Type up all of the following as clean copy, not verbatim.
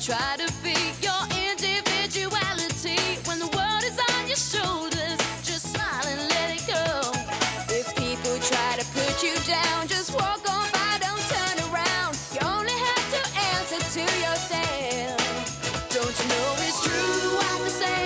try to be your individuality when the world is on your shoulders. Just smile and let it go. If people try to put you down, just walk on by, don't turn around. You only have to answer to yourself. Don't you know it's true what they say,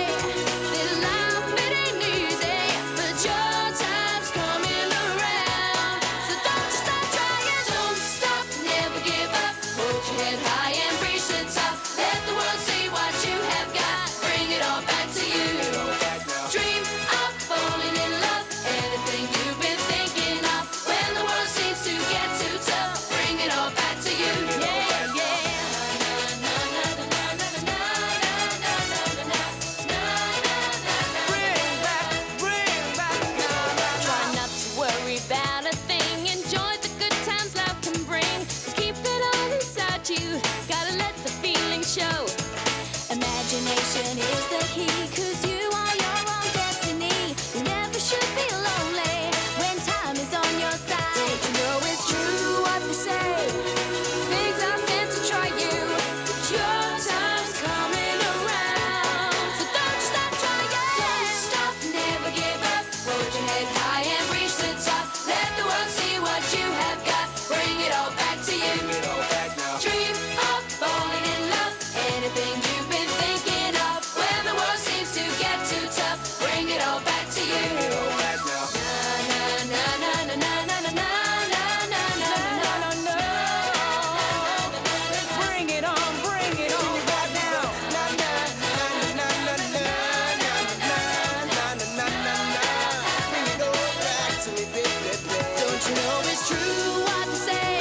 that life it ain't easy, but your time's coming around. So don't you stop trying, don't stop, never give up. Hold your head high and reach the top. Let the world see what you have got. Bring it all back to you. Dream of falling in love, anything you've been thinking of. When the world seems to get too tough, bring it all back to you. Yeah, yeah. Try not to worry about a thing. Enjoy the good times life can bring. Keep it all inside you. Gotta let the feeling show. Imagination is the key, 'cause you are your own destiny. You never should be lonely when time is on your side. Don't you know it's true what they say? Things are sent to try you, but your time's coming around. So don't you stop trying. Don't stop, never give up. Hold your head high and reach the top. Let the world see what you have got. Bring it all back to you. Dream of falling in love, anything you've been thinking of. When the world seems to get too tough, bring it all back to you. Na na na na na na na na na na na na. Bring it on right now. Don't you know it's true what they say?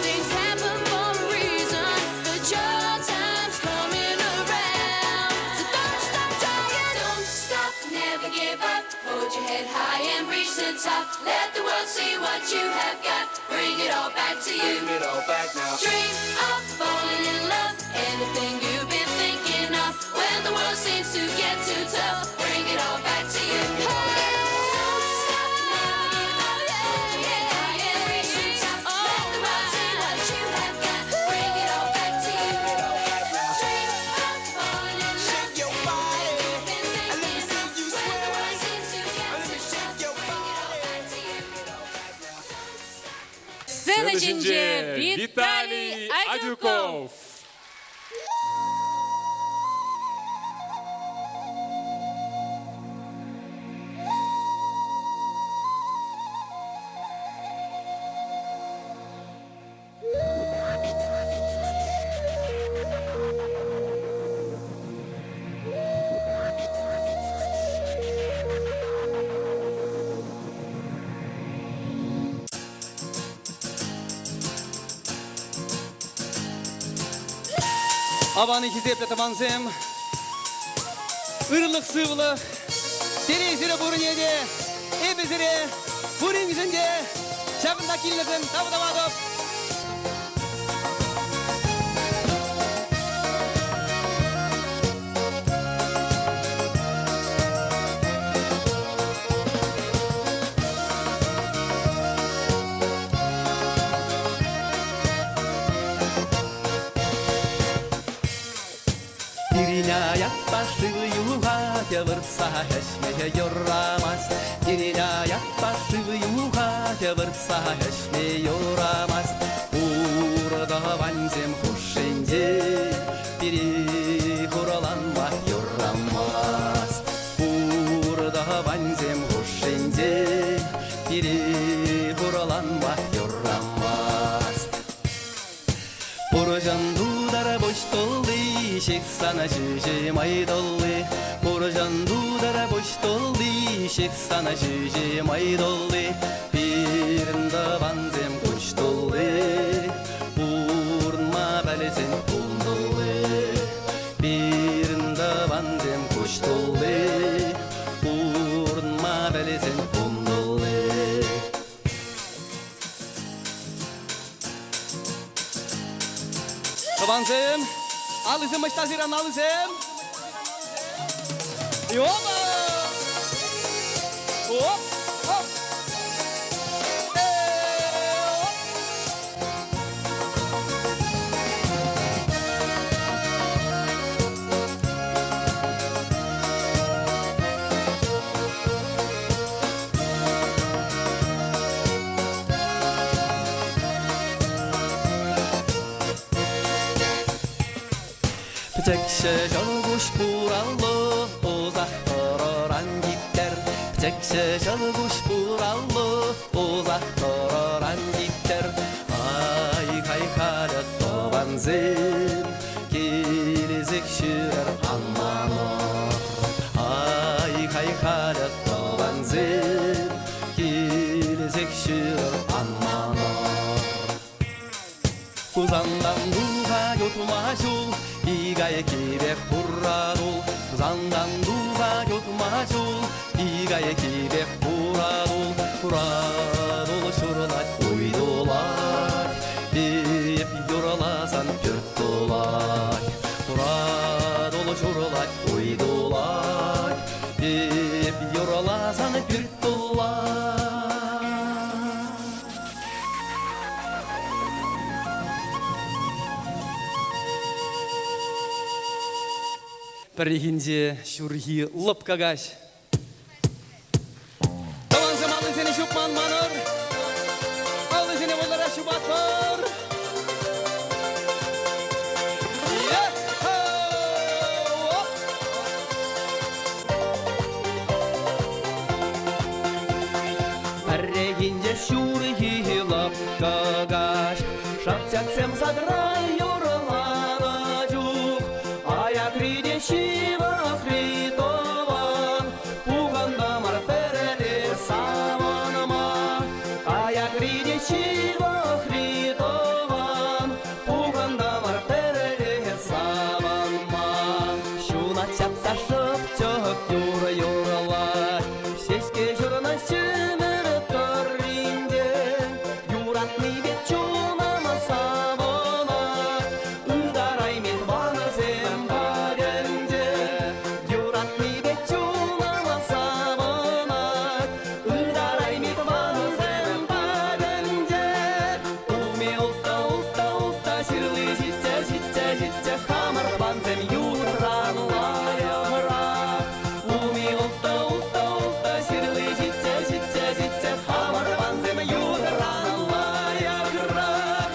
Things happen for a reason, but your time's coming around. So don't stop trying, don't stop, never give up. Hold your head high and reach the top. Let the world see what you have got. Bring it all back to you. Dream of falling in love, anything you've been thinking of. When the world seems to get too tough, bring it all back to you. Don't stop, never give up. Hold your head high and reach the top. Let the world see what you have got. Bring it all back to you. Dream of falling in love, anything you've been thinking of. When the world seems to get too tough, bring it all back to you. Сцена жінже Віталій Адюков. Abanı hizep tabanzem. Irlık sıvılık. Terezire burun yedi. Ebezire burun yüzünde. Şakında killikın tabi davadıp. Деревня пошивую, хотя вырса хешмея юрамас. Деревня пошивую, хотя вырса хешмея юрамас. Урда ванзем хушенде, перехураланма юрамас. Урда ванзем хушенде, перехураланма юрамас. Уржанду дарабош толды. Шек сана жүже майдолы, Буржанду бош толды, Шек сана жүже майдолы, Пиринда ванзем күш толы, Урма бәлесен пулдолы, Пиринда ванзем күш толы, Урма бәлесен пулдолы. Ванзем Alızım işte Haziran alızım. Yoba! Hop! Hop! Hop! Bıçakşı çalguş burallı uzaktıran gider. Bıçakşı çalguş burallı uzaktıran gider. Ay kaykalı toban zil gelecek şirer amanor. Ay kaykalı toban zil gelecek şirer amanor. Uzandan duha yutmaşu 이가의 길에 보라도 부산단 누가 교통마주 이가의 길에 보라도 쇼로나 오이도라 요라라산 벽도라 보라도 쇼로나 오이도라 요라라산 벽도라 Перегинде шурхи лапкагаш. Таван замалын сені шупман маныр. Алды сені ойлара шупатыр. Перегинде шурхи лапкагаш. Шапсяксем садрай yorulana juk. Ayak ride şiva kritovan. Uganda mar perele savanama. Ayak ride şiva kritovan. Uganda mar perele savanma. Şuna çapsa şıpçık yura yuralar. Şeşke şuruna şımır törrinde. Yuratni bet çunama savana. Udaray met bana zembarence. Yuratni bet çunama savana. Udaray met bana zembarence. Ume ulta ulta ulta şirli şitçe şitçe şitçe hamar banzem yutranlaya hırak. Ume ulta ulta ulta şirli şitçe şitçe şitçe hamar banzem yutranlaya hırak.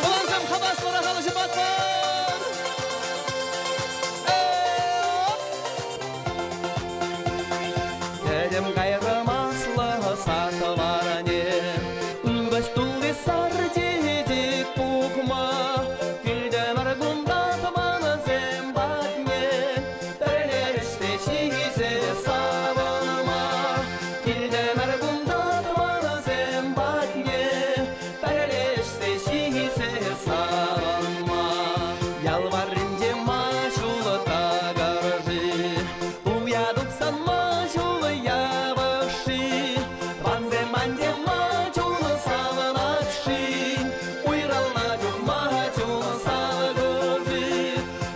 Olansam kabas bora kalışı batmar. Dedim gayrımaslı satıvarane. Ülbaş tulvi sarcicik bukma. Gülden argumda tamana zembatne. Derneşte şize savanma. Gülden argumda tamana zembatne. Derneşte şize savanma. Yalvarınca maşulu tagarıcı. Uyadıksan maşulu yavaşı. Banze manje maşulu savanakşı. Uyralma çok maşulu savagıcı.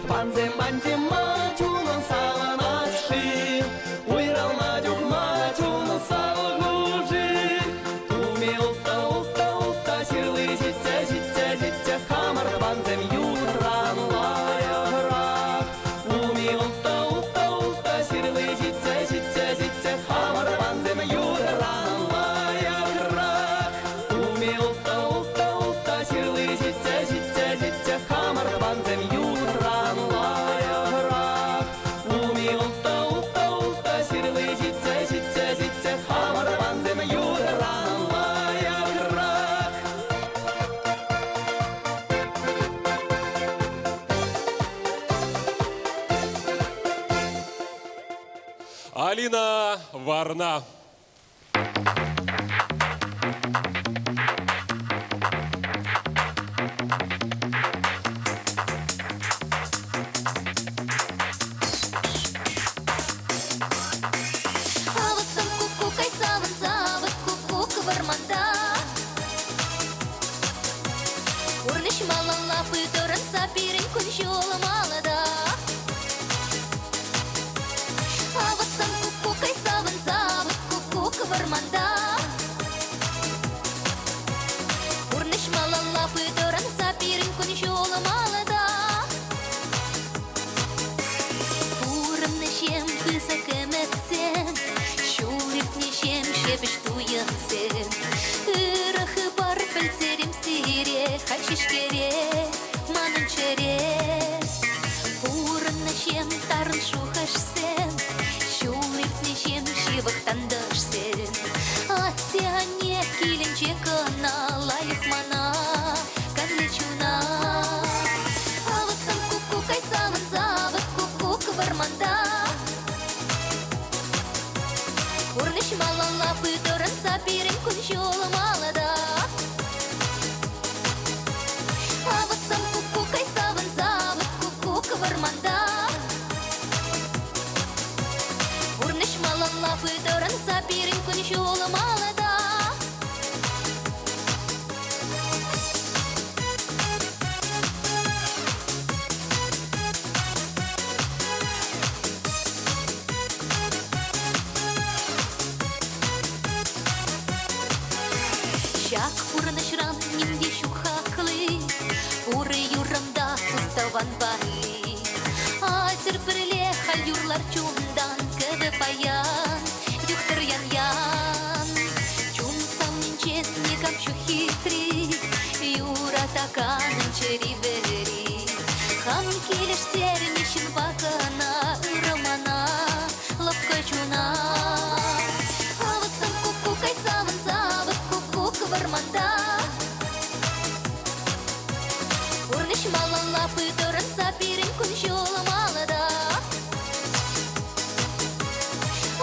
Banze manje maşulu savanakşı. Uyralma çok maşulu savagıcı. Tume ulta ulta ulta şirli şitçe şitçe şitçe hamar banzem yutranlaya hırak. Tume ulta ulta ulta şirli şitçe şitçe şitçe hamar banzem yutranlaya hırak. Tume ulta ulta ulta şirli şitçe şitçe şitçe hamar banzem yutranlaya hırak. Tume ulta ulta ulta şirli şitçe şitçe şitçe hamar banzem yutranlaya hırak. Алина Варна. Аватсам ку-ку кайсаван завыт ку-ку кывырманда. Урныш малалла пытырын сапирин күн жоламалада. Аватсам ку-ку кайсаван завыт ку-ку варманда. Урныш малала пыторын сапирин кунчола молода. А вот сам кукукай саван завод кукука варманда. Урныш малала пыторын сапирин кунчола молода. Şak purnaşran nimdi şu haklı Purı yuramda ustavan bali Azır pırle halyurlar çumdan Kıdı payan Yuhtır yan yan Çum samnince nikam şu hitri Юра таканын черивери Хам келеш тернишин бакана Романа лапкой чуна А вот сам кукукай саван завод кукука варманда Урныш малала пыторын сапирин кунчола молода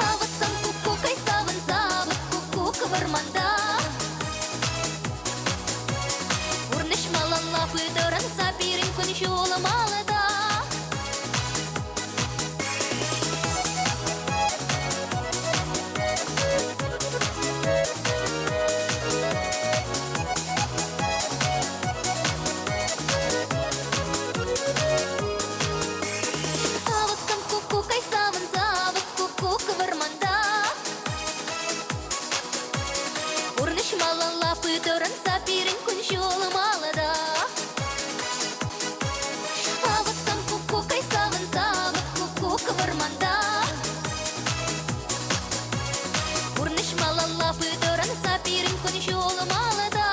А вот сам кукукай саван завод кукука варманда Урныш малала пыторын сапирин кунчола молода Малала пыторын сапирин кунчола молода А вот сам кукукай саван завод кукука варманда Урныш малала пыторын сапирин кунчола молода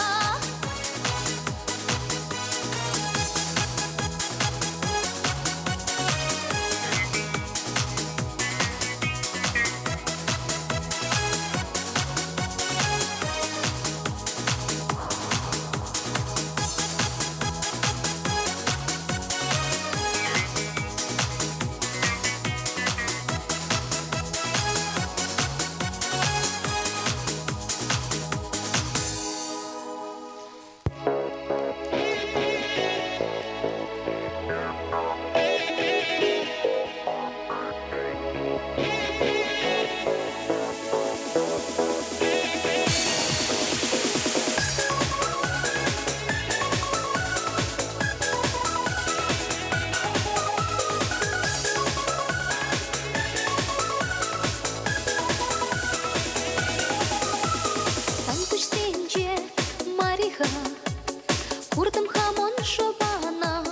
Куртым хамон шобана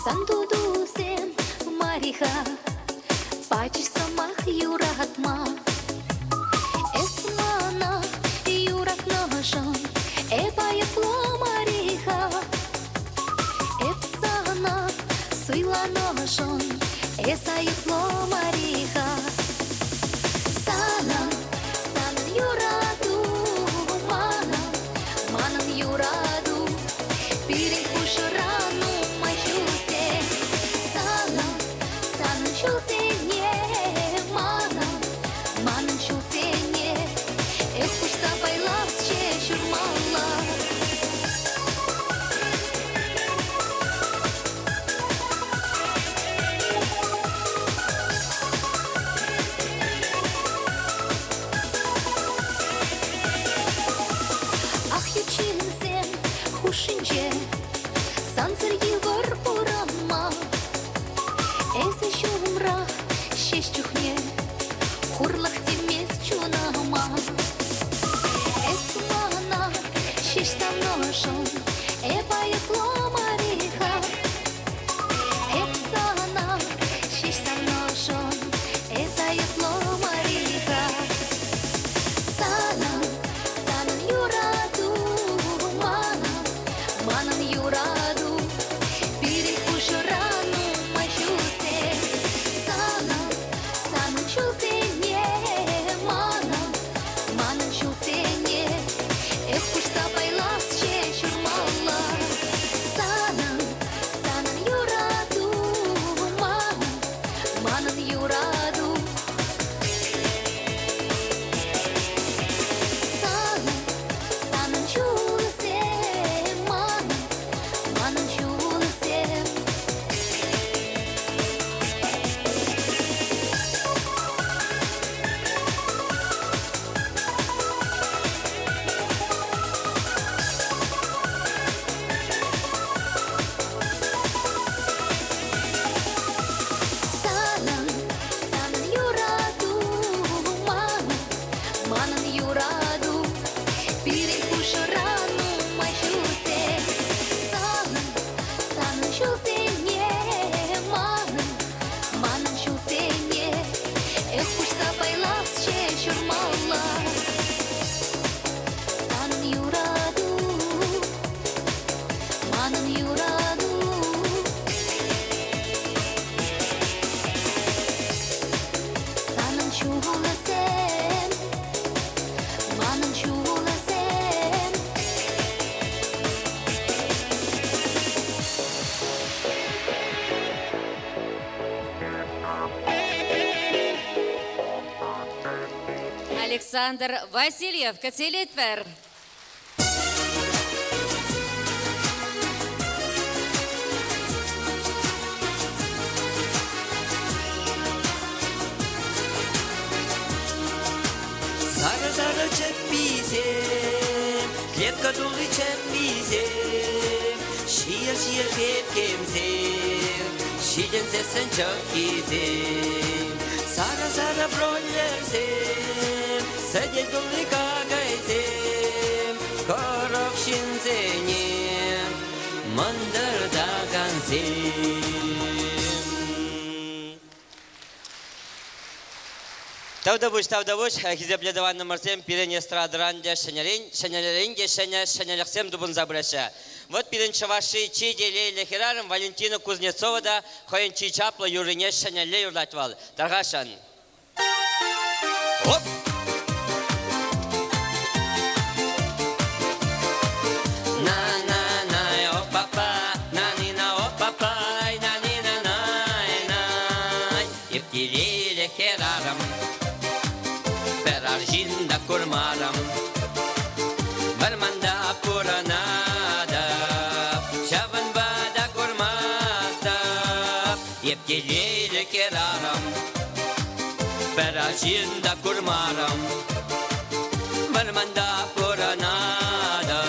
Сантуду сен мариха Пачиш самах юратма Эсмана юрак ножон Эпаяпло мариха Эпсана суйла ножон Эсаяпло мариха Санан, санан юраду Манан юраду Пирин пушарану мачусе Санан, санан чусене Манан чусене Эпуш сапайлас че чурмала Хушинче, санцер йывыр пурама, эсе шумра. Александр Васильев, Кацелитвер. Зара чек бизе, клетка дулы чек бизе, шиер кепкемзе, шидензе сен чок кизе. Зара бронлерзе, седел дулы кагайзе, корок шинзене, мандыр даганзе. Тавдабуш, хизепледаван номерсем пирен эстрадранде шенелеринге шенелексем дубун забреше. Вот пирен чаваши чиделе лехерарым Валентина Кузнецова да хоен чичапла юрине шенеле юрлатвал. Таргашан. Оп! Arginda kurmaram, barmanda kuranada, şavan bada kurmasta, yepkeliyle keraram, arginda kurmaram, barmanda kuranada,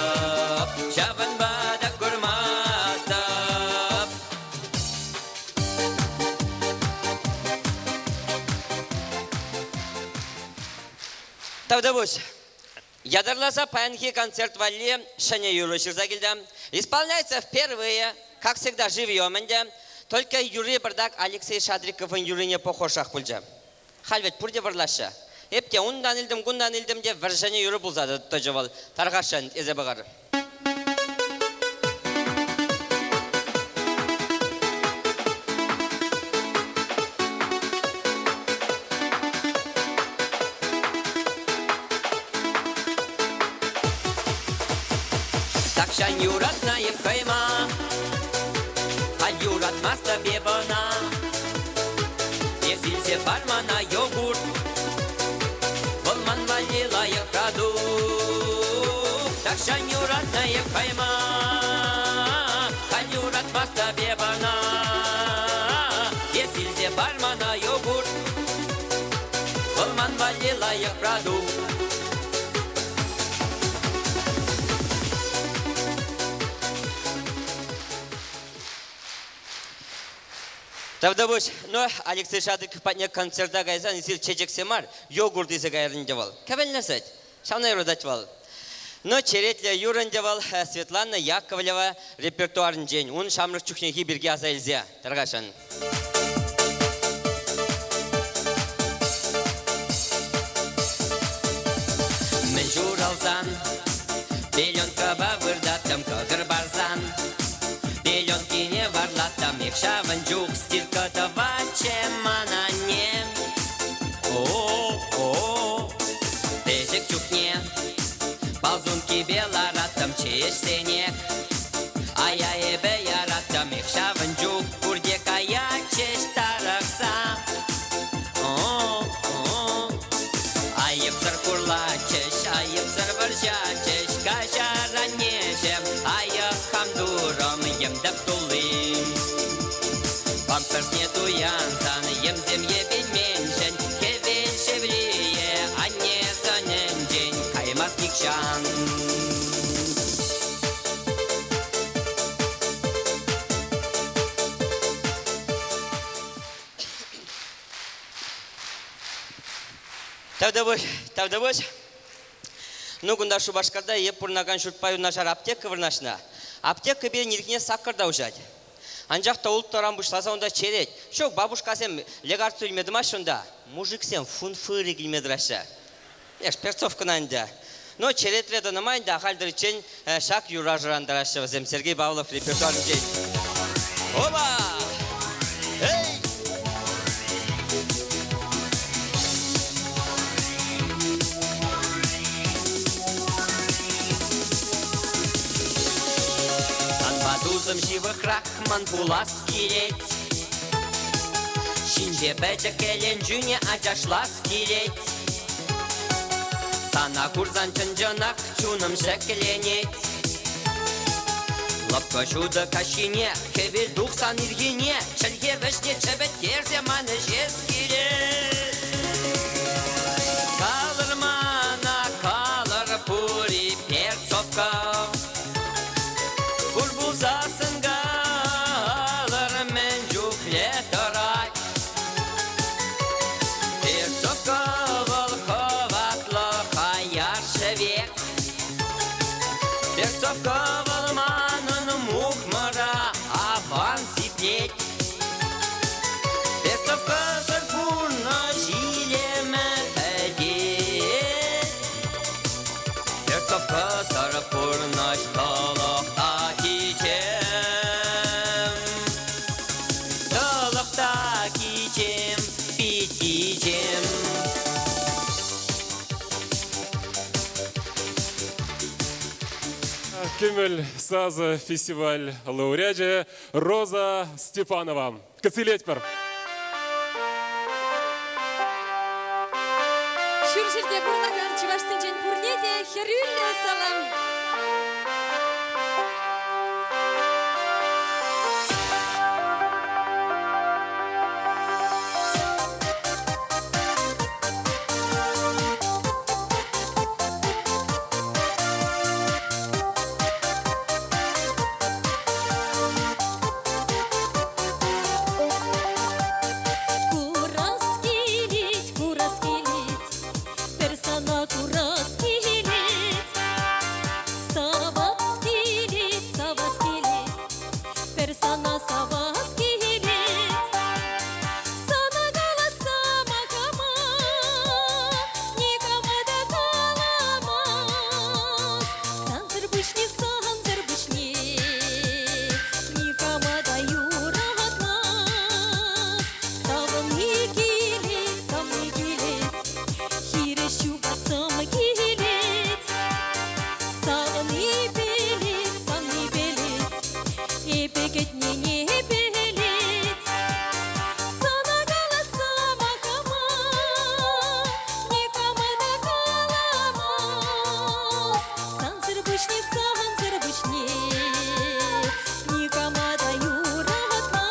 şavan bada kurmasta. Тавдабуш, ядерласа паянки концерт валли Шене Юру Ширзагильда исполняется впервые, как всегда, живьем, только Юрий Бардак Алексей Шадриковын Юрине похожах пульджа. Хальвет пурде варлаша. Эпте ундан илдим, гундан илдим де варжане Юру булзады тожевал. Таргашан эзе багар. Такшан юратна епкайма, а юратмас тебе бана. Есилсе бармана йогурт, болман валила епраду. Такшан юратна епкайма, а юратмас тебе бана. Есилсе бармана йогурт, болман валила епраду. Тавдабуш, но Алексей Шадриков поднял концерта гайзан, и сил чечек семар, йогурт из гайрын девал. Кавель насать, шавна юродать вал. Но черетля юрын девал Светлана Яковлева репертуарный день. Он шамрых чухнехи бирги азайлзе. Таргашан. Мен журалзан, пеленка бавырдатым кагыр барзан. Пеленки не варлатам, их шаванджук, стирка-то ваче манане. О-о-о, тезек чухне, ползунки беларатам, чештенек. А я ебе яратам, их шаванджук, курдека я чештаракса. О-о-о, а епсар курлачеш, а епсар варжачеш, кашаранежем, а я хамдуром ем даптулым. Памперс нету янсан, ем земле пельменшен, кевель шевлие, а не сонен день, каймас никшан. Тавдабуш. Ну, гунда шубашкарда еп пурнаган шутпаю нашар аптека вырнашна. Аптека бе ниркне саккарда ужать. Анжақта ұлттаран бұшласа онда черет. Шок бабушкасем легарцу илмеді ма шонда. Мужиксем фунфыры келмеді раша. Еш перцовканы анда. Но черет реда намайында ақалдыр чен шак юражырандар раша. Сергей Павлов репертуарный день. Оба! Эй! Дузым живых рахман пулас килет. Шинже бәчі кәлен жүне ажашлас килет. Сана курзан чынжынақ шуным шәкіленет. Лапка шуды кашине, кебел дұқсан иргене, чілге вішне чебет керзе маны жез керет. Калыр мана, калыр пури перцовка, Бурбузасынға алыр мен жүклет ұрай. Перцовка волховатлы қаяр шевек, Перцовка волманын мухмыра аван сиплет. Перцовка сырпурна жилеме әдет, Перцовка сырпурна шталықта кичем, Шталықта кичем, бит кичем. Кемел сазы фестиваль лауреаті Роза Степанова. Кыцелетпір. Шүршілде бұрнаган Чувашстан жен пурнеде херюлі салам. Курас келет, персона курас келет, савас келет, персона савас келет, сана галаса махама, никому да каламас, санзыр бышни, никому да юратмас, савым келет, хире шуба сам келет, савым белет, епекет не белет, сана галаса махама, никому да каламас, санзыр бышни, никому да юратмас.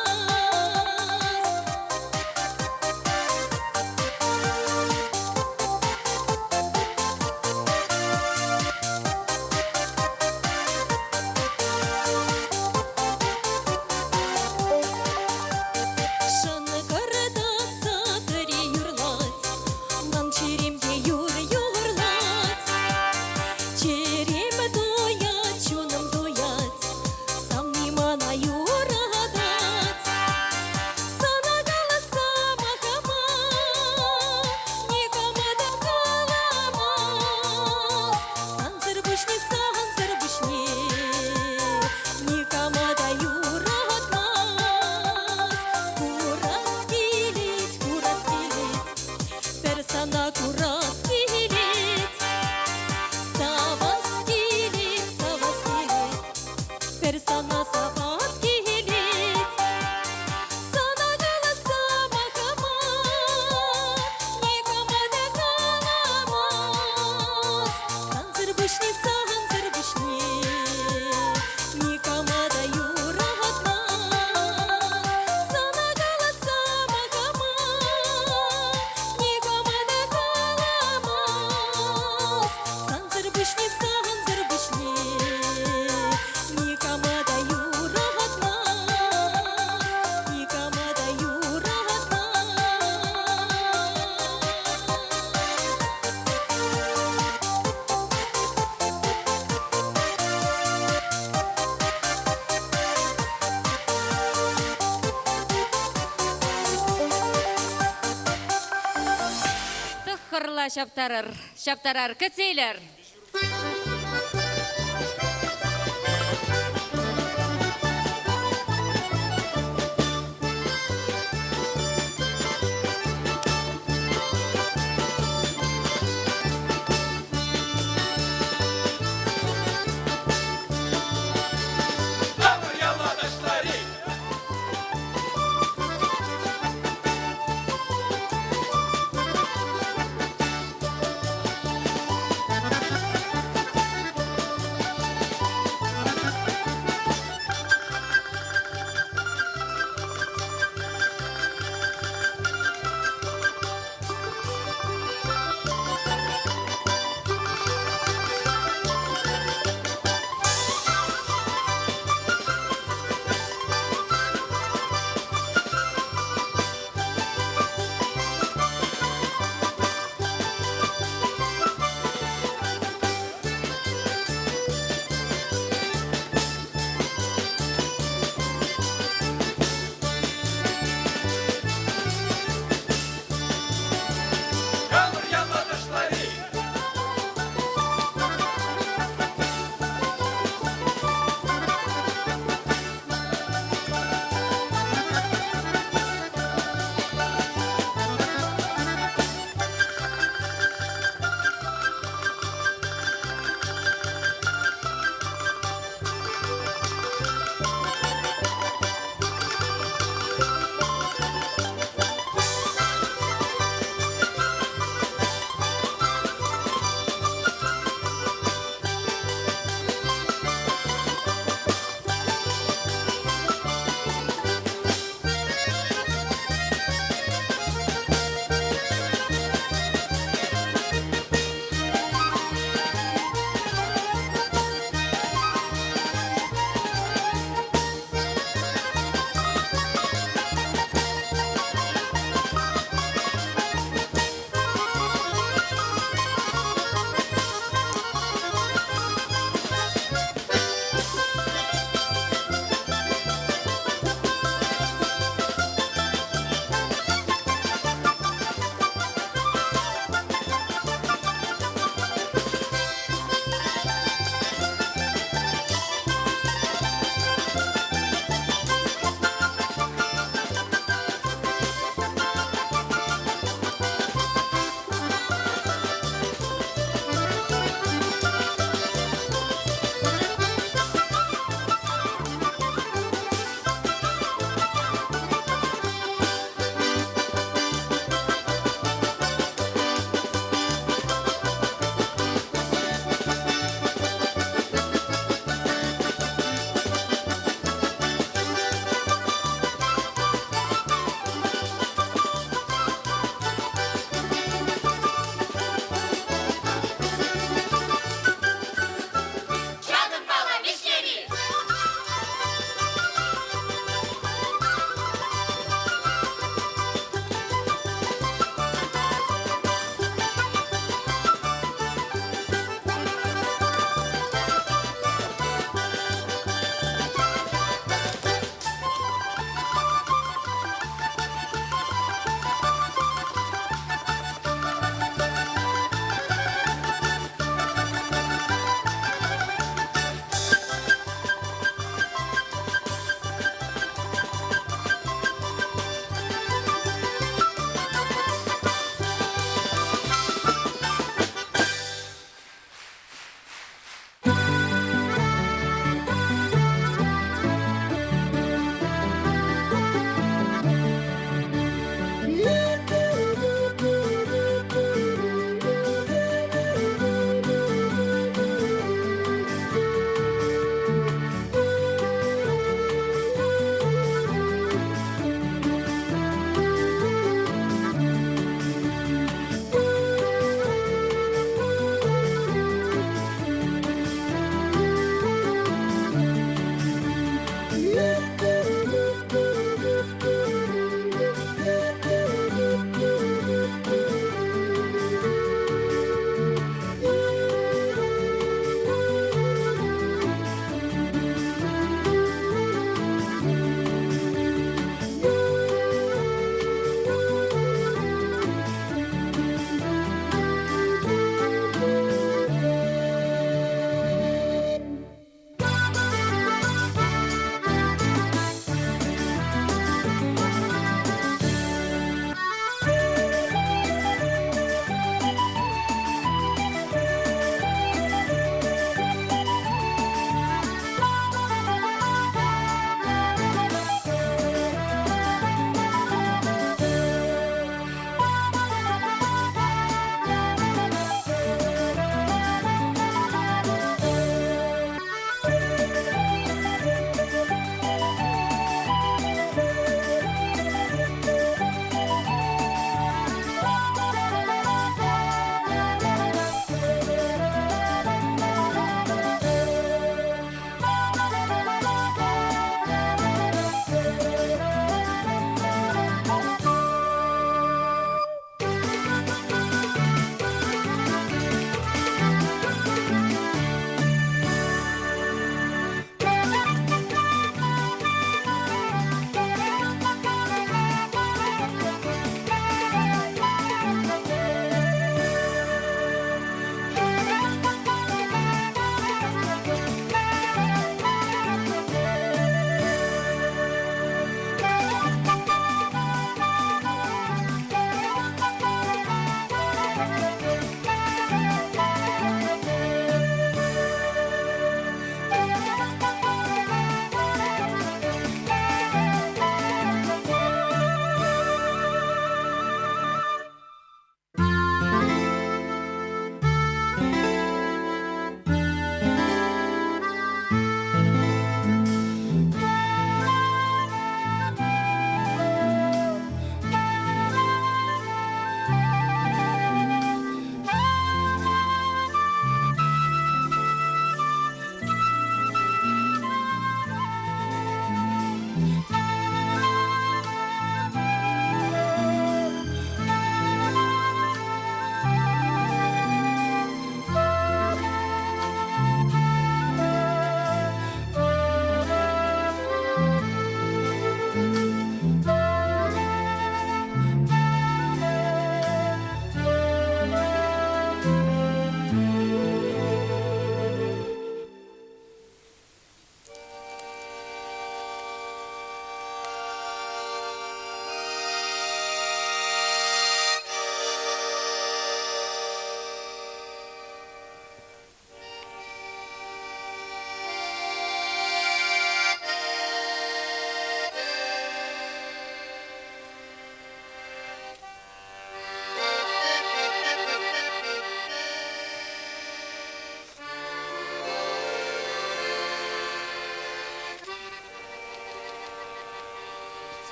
Шаны қырдатса тіре юрлат, ман черемде юрлат. Черем доят, чуным доят, самни мана юрадат. Сана галаса махама, никому да каламас. Санзыр бышни, никому да юратмас. Курас келет, персона курас келет, савас келет, персона савас келет, сана галаса махама, никому да каламас. Санзыр бышни, никому да юратмас. Сана галаса махама, никому да каламас. Санзыр бышни, никому да юратмас, никому да Тұққырла шаптарар кәтсейлер.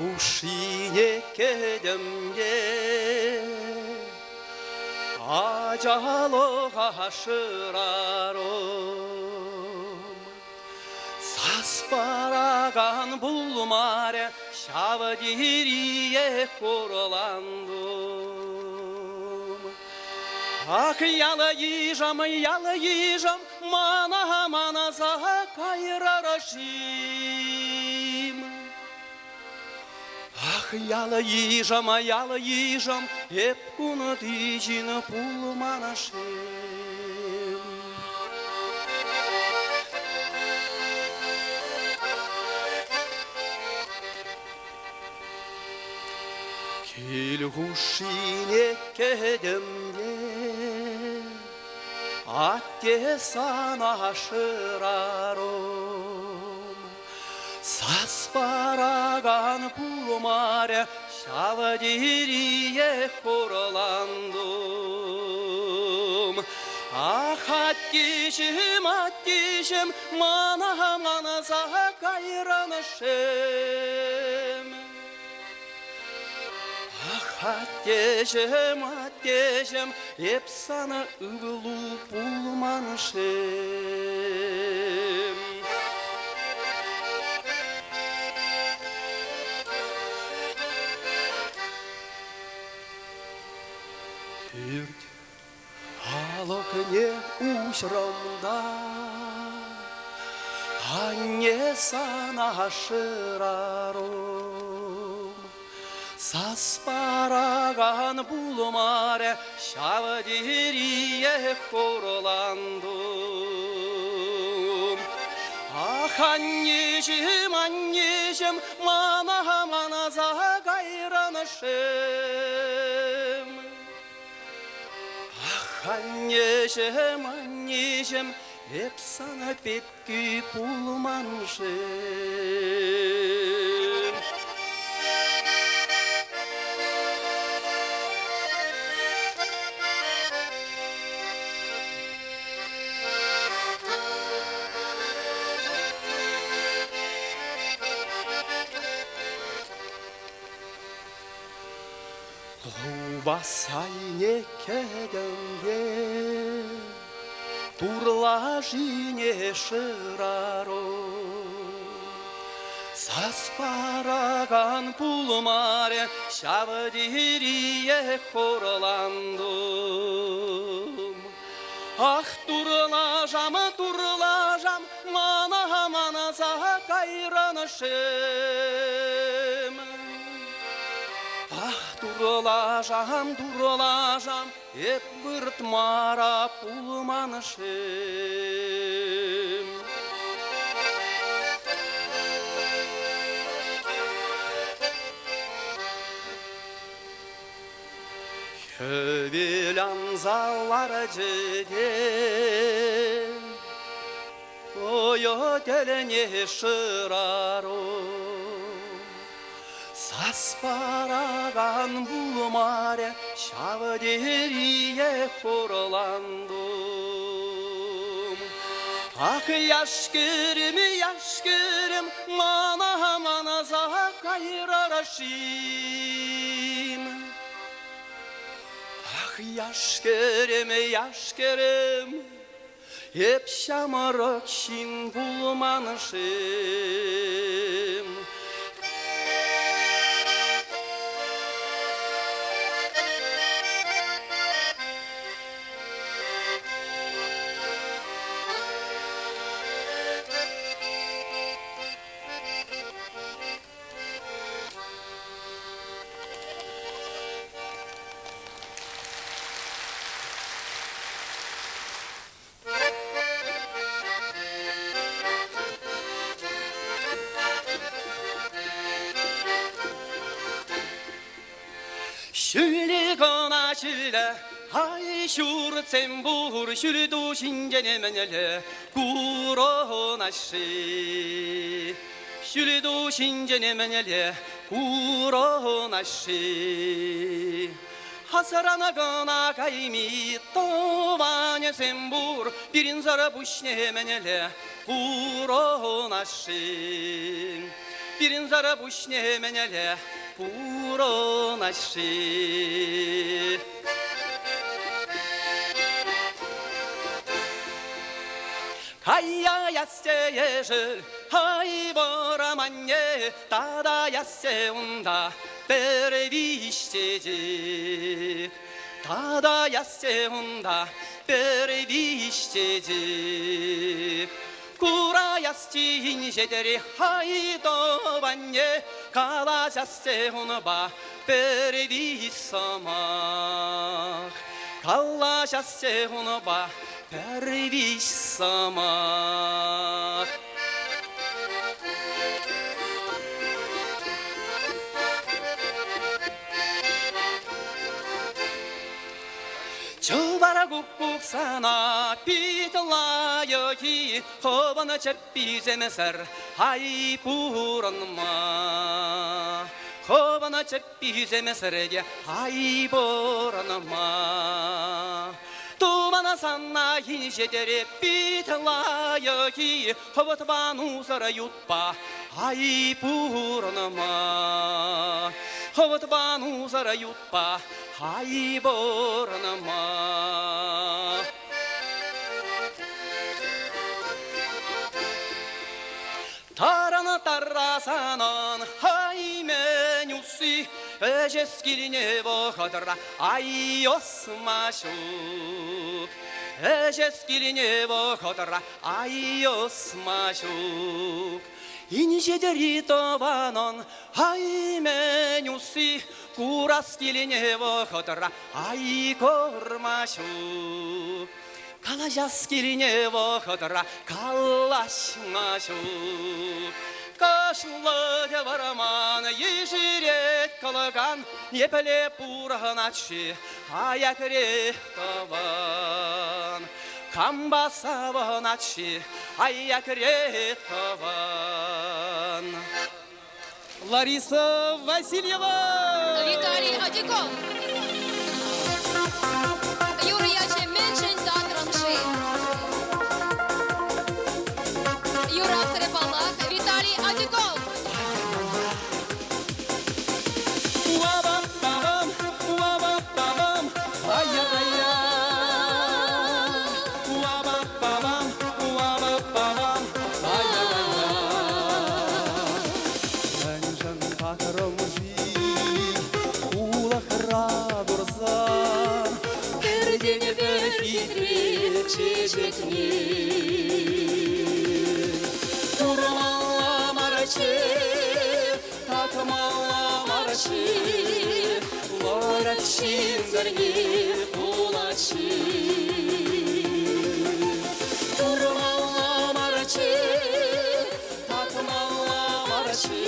야후시네 개념예 아자로가 шыраrom Саспараган булмаре шавадирие хорландым Ах, яла ежам, мана закайрарашим Ах, яла ежам, епкуна тыжина пулманашим Келгушине кедемде атте сана шыраром Саспараган пулмаре шавадирие хорландым Ах, аттишем, мана закайранышем Аттежем, епсана ывлу пулманышем Үрт алокне ушрамда Анне сана шыраром Саспараган булмаре шавадирие хорландым Ах, аннежем, мана закайранышем Ах, аннежем, епсана пепки пулманышем Басайне кедемге турлажине шыраром Саспараган пулмаре шавадирие хорландым Ах, турлажам, мана закайранышем Ах, турлажам, еп выртмара пулманышем Хөвелан залар жеде Ойо телене шыраром Саспараган булмаре шавадирие хорландым Ах, яшкерим, мана закайрарашим Ах, яшкерим, еп шамаракшин булманышим Şülgona şülle, ay şurtsem buhur şüldu şincenemenele kuronaşı. Şüldu şincenemenele kuronaşı. Hasarana gona kaymi tovanya sembur birin zara buşnemenele kuronaşı. Birin zara buşne menele puronaşı. Kaya yasse yeşil hay boramanye tada yasse unda perviştecik tada yasse unda perviştecik Kura yastin jederi hay dobanye kala yasse unba pervişsamak kala yasse unba pervişsamak Çubara gukuk sana pitla yoki Hovana çeppi zemeser hay puranma Hovana çeppi zemeser hay boranma Tumana sana hinjedere pitla yoki Hovatvan uzara yutpa hay puranma Hovatvan uzara yutpa hay boranma Tarana tarrasanan hay menyusi Ejeskiline vohadra ay osmaşuk Ejeskiline vohadra ay osmaşuk İnceleri tovanon hay menyusi Kuraskiline vohadra ay kormaşuk Kalajaskiline vohadra kallaşmaşuk Kaşlı devaraman yeşiret kalagan Yepele purhanaçı ayakre tavan Kamba savanaçı ayakre tavan Larisa Васильева Виталий Адиков. Юрий Меншин Татранши. Юра Трепалах. Виталий Адиков. Уабам-бабам, уабам-бабам, ай-я-ай-я. Уабам-бабам, уабам-бабам, ай-я-ай-я. Меншин Татранши, улахра дурзан, пердене бір хитрет чечекнен. Турмала марачы, татмала марачы, лорачын зарне кулачы. Турмала марачы, татмала марачы,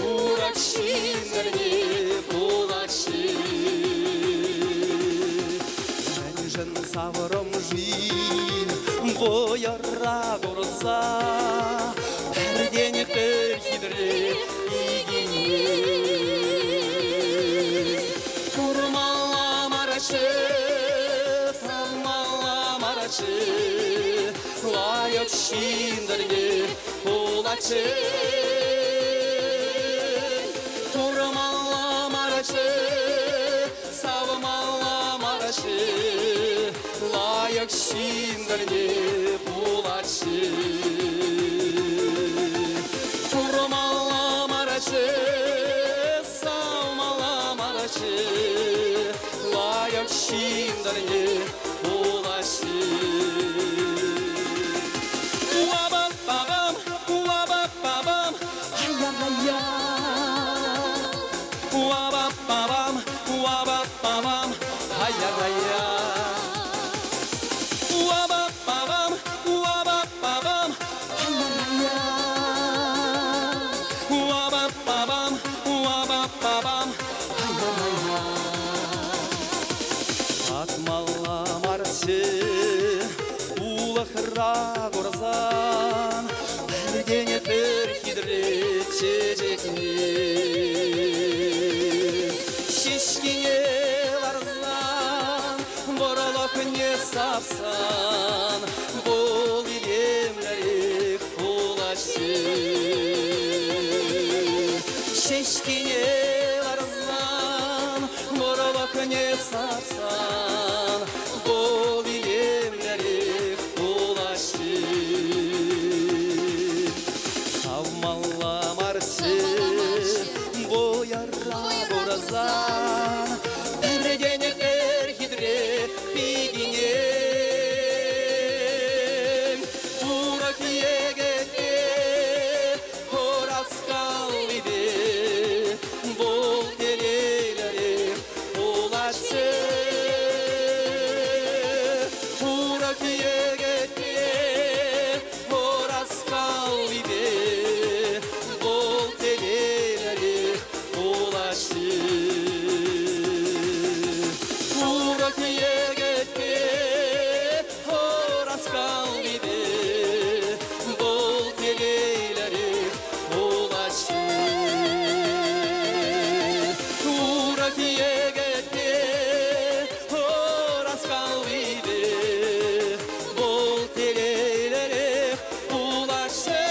лорачын зарне кулачы. Меншин савырым жин, бояра горза, перденек бір хидрет игенен. Турмала марачы, талмала марачы, лайық шиндерге кулачы. Турмала марачы, савмала марачы, лайық шиндерге кулачы. Турмала марачы, савмала марачы, лайық шиндерге кулачы. Уабам-бабам, уабам-бабам, ай-я-ай-я. Уабам-бабам, уабам-бабам, ай-я-ай-я. Уабам-бабам, уабам-бабам, ай-я-ай-я. Уабам-бабам, уабам-бабам, ай-я-ай-я. Атмала марчы, улахра горзан, пердене бір хидрет чечекнен. Шешкене ларзан, боролок не сапсан, бол илемлері кулачы. кишкине арзан борбак не сапсан бол иемлери улашы савмалла марсы боярра боразан бирденектер хидре бигине урак егете хораскал иде бол телелери улашы урак егете хораскал иде бол телелери улашы урак егете хораскал иде бол телелери улашы урак егете хораскал иде бол телелери улашы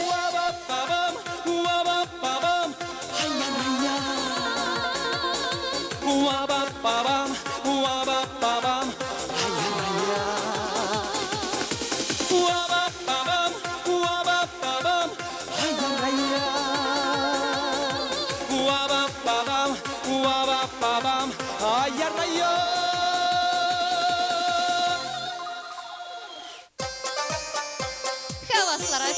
уабаппабам уабаппабам ай-я-ай-я уабаппабам уабаппабам ай-я-ай-я уабаппабам уабаппабам ай-я-ай-я уабаппабам уабаппабам ай-я-ай-я Хавасларак.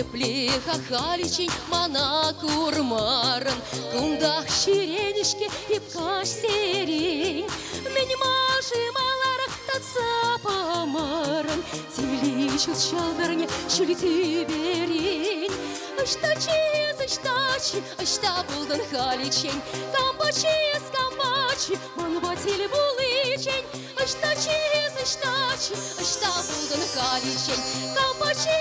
Еплеха халичень мана курмарын кумдах ширенишке епкаш серень мен машималар татса помарын тилишут шалдарне шулити берень аштачи ашта булдан халичень камбачи манбатили буличень аштачи ашта булдан халичень камбачи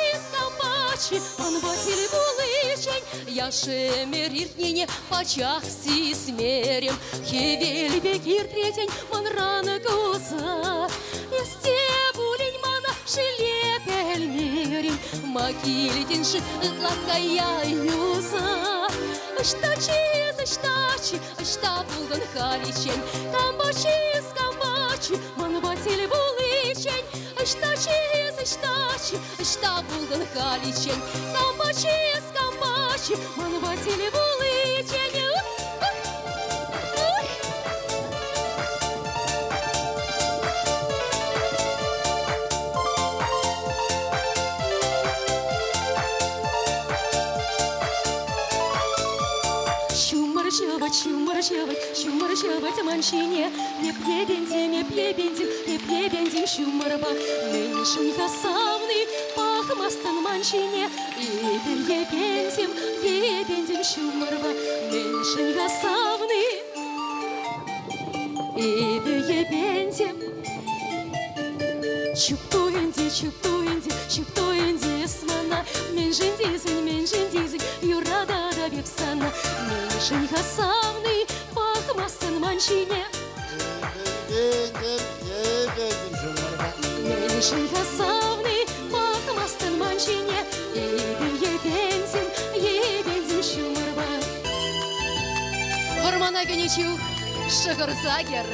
манбатили буличень яшемер иртнине пачах сисмерем хевель бекир третень ман рана куза есте булень мана шелепель мерем макилитинши тлакая юза аштачи ашта булдан халичень камбачи манбатили буличень аштачи ашта булдан халичень камбачи манбатили буличень Шумаршавать манчине, не плебензим, шумарба, меньшин хасавный, пахмастан манчине, ебензим, шумарба, меньшин хасавный, ебензим. Чуптуенди, смана, меньшин дизель, юрада випсана, меньшин хасавный, пахмастан манчине. Меньшин хасавный, пахмастан манчине, ебензим, шумарба. Вармана генечук, шахарзагер.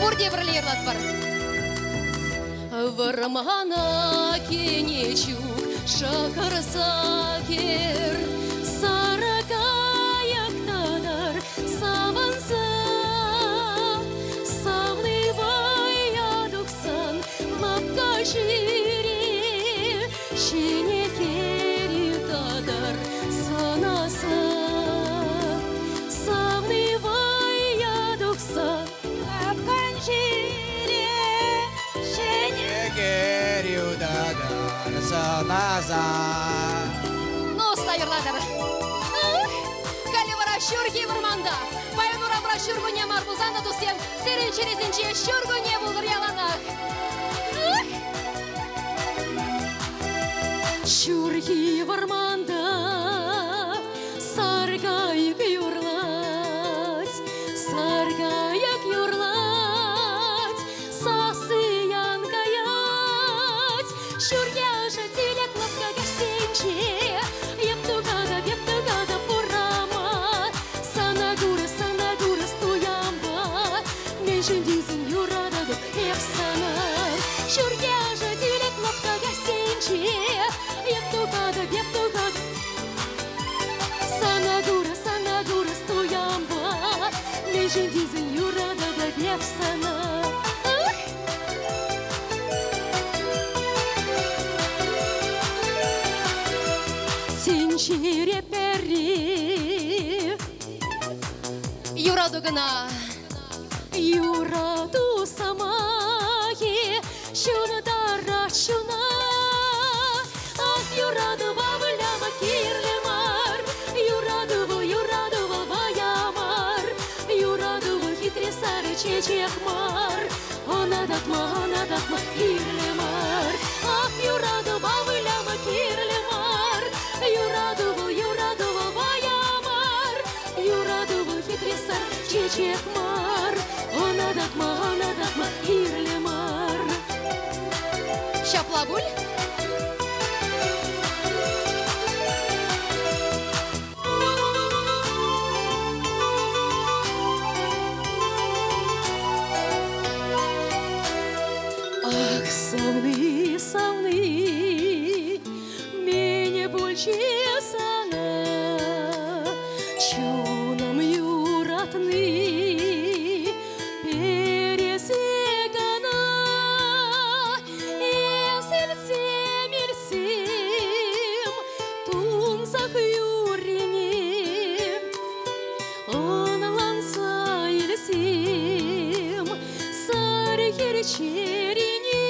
Бурде бралирлат бар. Вармана генечук, шахарзагер. Саракаяктадар саванса, савный ваядуксан, лапка жире, шинекери тадар санаса, савный ваядуксан, лапка жире, шинекери тадар санаса. Сайырладыр. Калевара шүрге варманда. Байнура брошюргу не марбузанда дусем. Серин черезинче шүргу не булыр яланак. Шурхи варманда, саргайык юрлать, саргайык юрлать, сасыян гаять. Шурьяжа телек лапка гостенче, ептугада пурама, санагура стоямба, меньшиндизин юрададу епсана. Шурьяжа телек лапка гостенче, ептугада санагура стоямба, меньшиндизин юрададу епсана. Синчире перри юраду гына, юраду самаги, шунадара шуна. Ах, юраду бабляма кирлемар, юраду баямар, юраду хитресары чечекмар, онадатма кирлемар. Ах, юраду бабляма кирлемар, юраду баямар, юраду хитресар чечекмар, онадатма кирлемар. Шаплагуль. Ах, савны, мене больше сана, чунам юратны, пересегана, эсельсем, тунзах юренем, он ланса елсем, сарьер черене.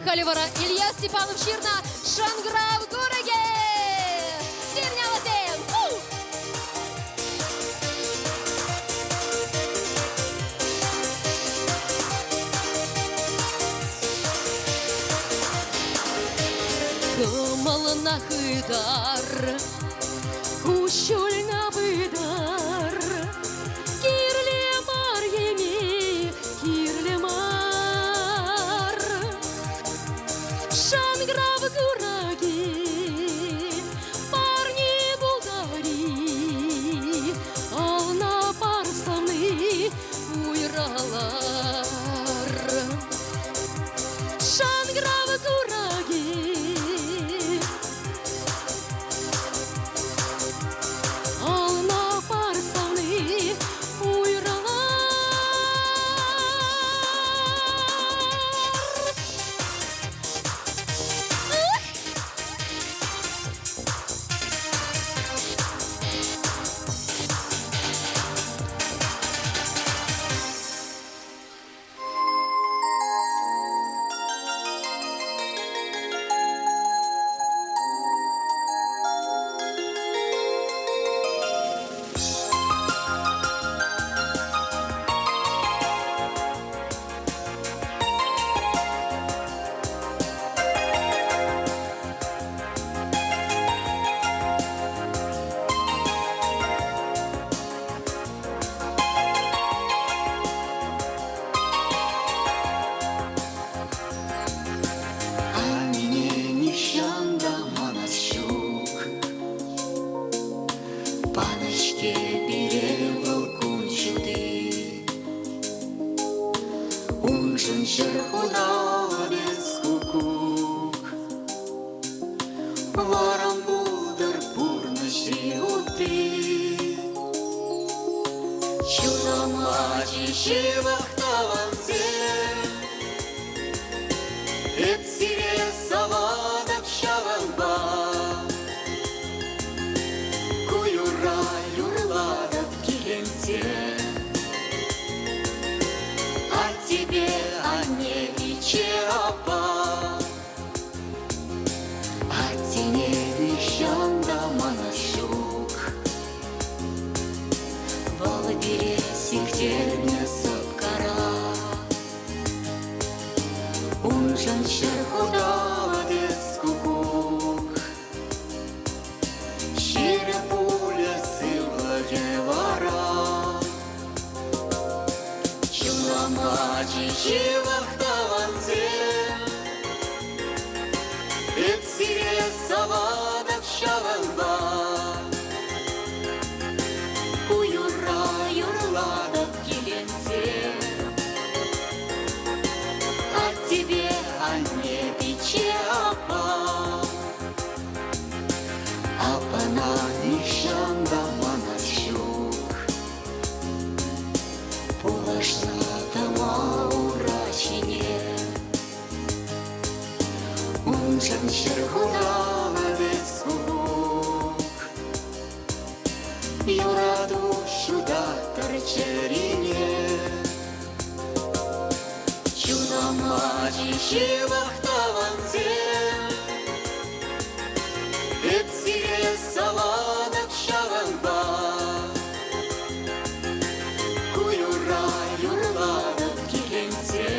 Халивара Илья Степанов Ширна, Шанграв Гураге! Сирнялатем! Камална хыдар, кущольна быдар, кирлемар еми, кирлемар. Шанграв Гураги, парни булгари, ална парсаны уйралар. Шанграв Гураги, ална парсаны шерхудала без кубук. Юра душу да торчерине, чудо мачи вахтаванзе, Епсире саладак шаганба, Куюра юрладак киленсе.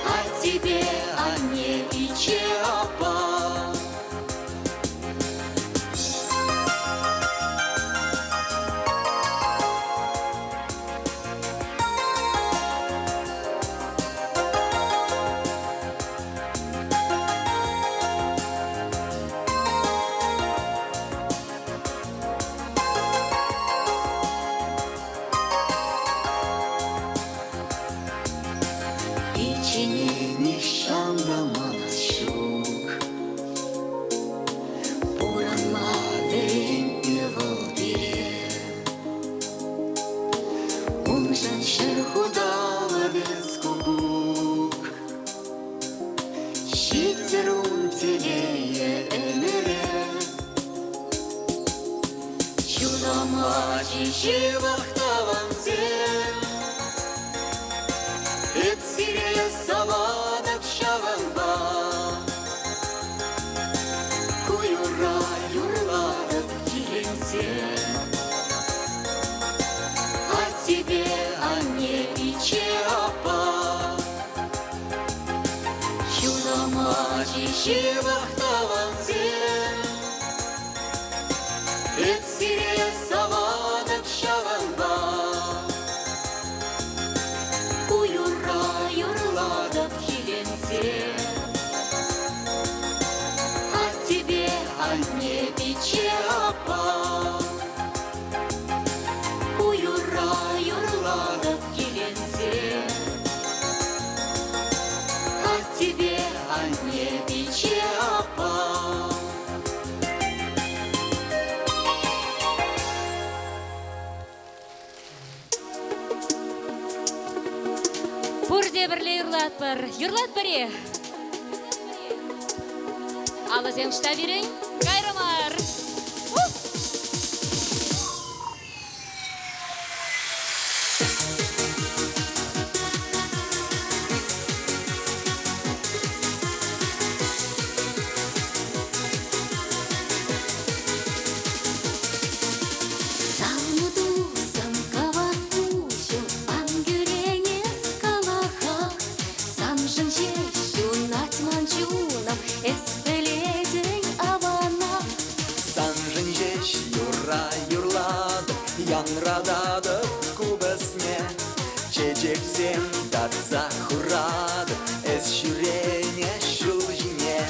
А тебе, а не иче апа. İçini nişanlamak şuk, Buranma verin yıvıl biri. Unjan şerhudala без kubuk, Şiterun teleye emire. Çudama çişi vahtavanze, Епсире саладак шаганба, Куюра юрладак киленсе. А тебе, а не иче апа. Чудома чиши вахтаванзе, Епсире саладак шаганба, Куюра юрладак киленсе. А тебе, а не иче апа. Куюра юрладак киленсе. А тебе, а не иче апа. Бурде бірле юрлат бір. Юрлат біре. Алызем шта берейін. Кайрымар. Самудусам кавакучу, ангюрене скалаха, Самжын жещу натманчунам, эспеледень авана. Санжын жеш юра юрлады, яңрадады кубысне, Чечексем татса хурады, эс жүрене шул жіне.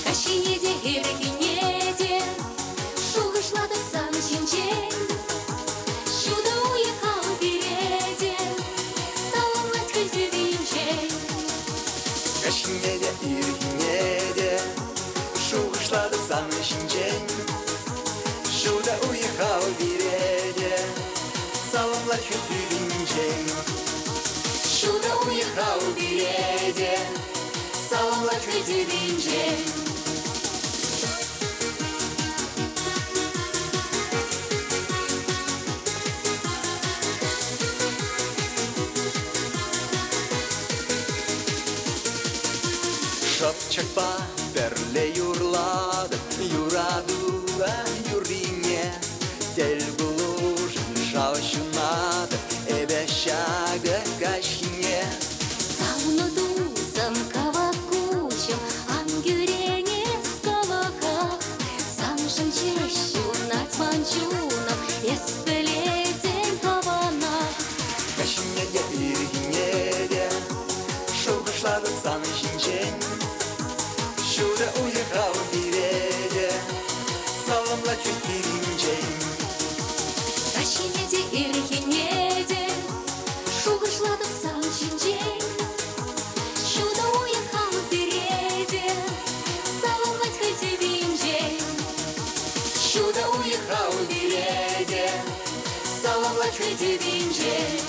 Кашинеде иргинеде, шугышлады сан жинчен. Шуда уехал береде, саламлать көзі винчен. Кашинеде иргинеде, шуғышлады саны шинчен. Шуда уехал береде, саламлать көзі винчен. Шуда уехал береде, саламлать көзі винчен. Шапчакпа бірле юрлады, юрадула юрине, Тел бұлужын шаушынады, эбешагы кашине. Самудусам кавакучу, ангюрене скалаха, Самжын жещу натманчунам, эспеледень авана. Кашинеде иргинеде, шуғышлады саны шинчен. Шуда уехал береде, саламлать көзі винчен. Кашинеде иргинеде, шугышлады сан жинчен. Шуда уехал береде, саламлать көзі винчен. Шуда уехал береде, саламлать көзі винчен.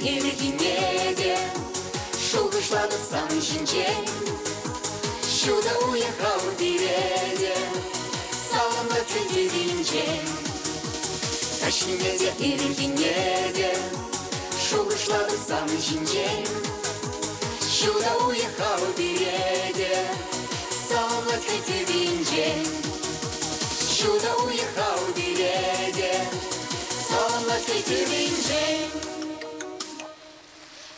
иргине де, шугышланып самый жинчен. Шуда уехал в береде, саламда тендеринчен. Ташине де иргине де, шугышланып самый жинчен. Шуда уехал в береде, саламда тендеринчен. Шуда уехал в береде, саламда тендеринчен.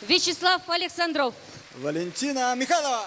Вячеслав Александров. Валентина Михайлова.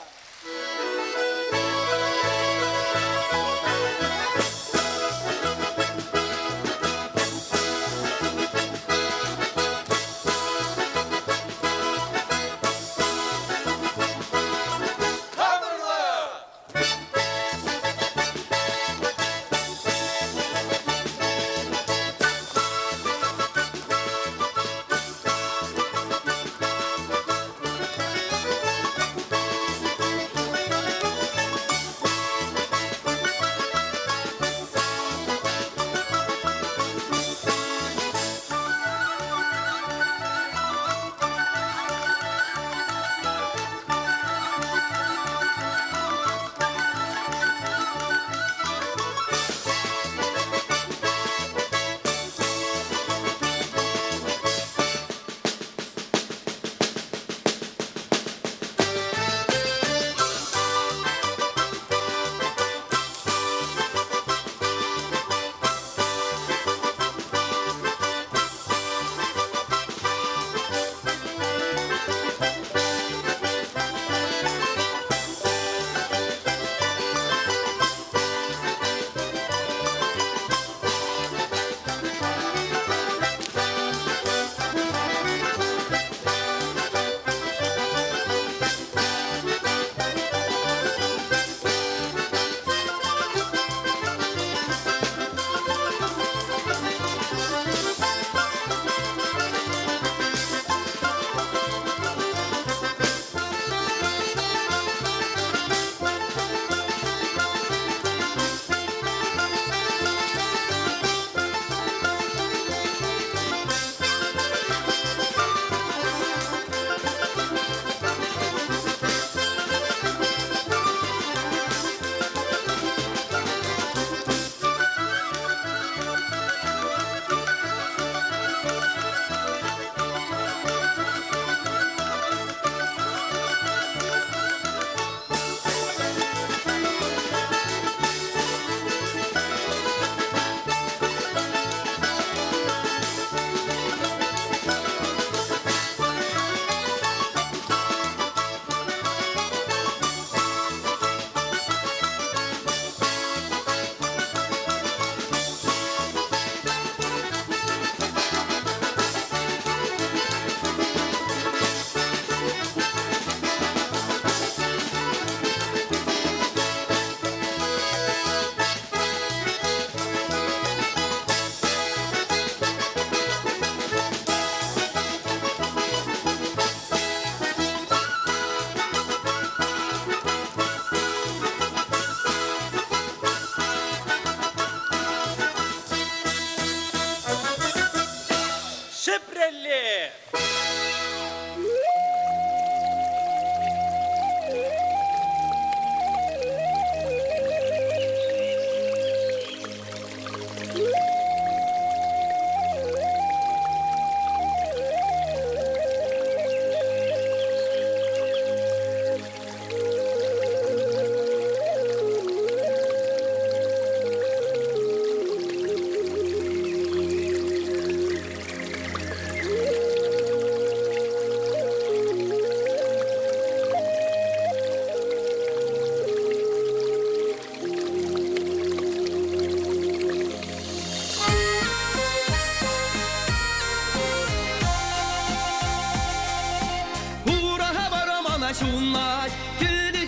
şunlar gülü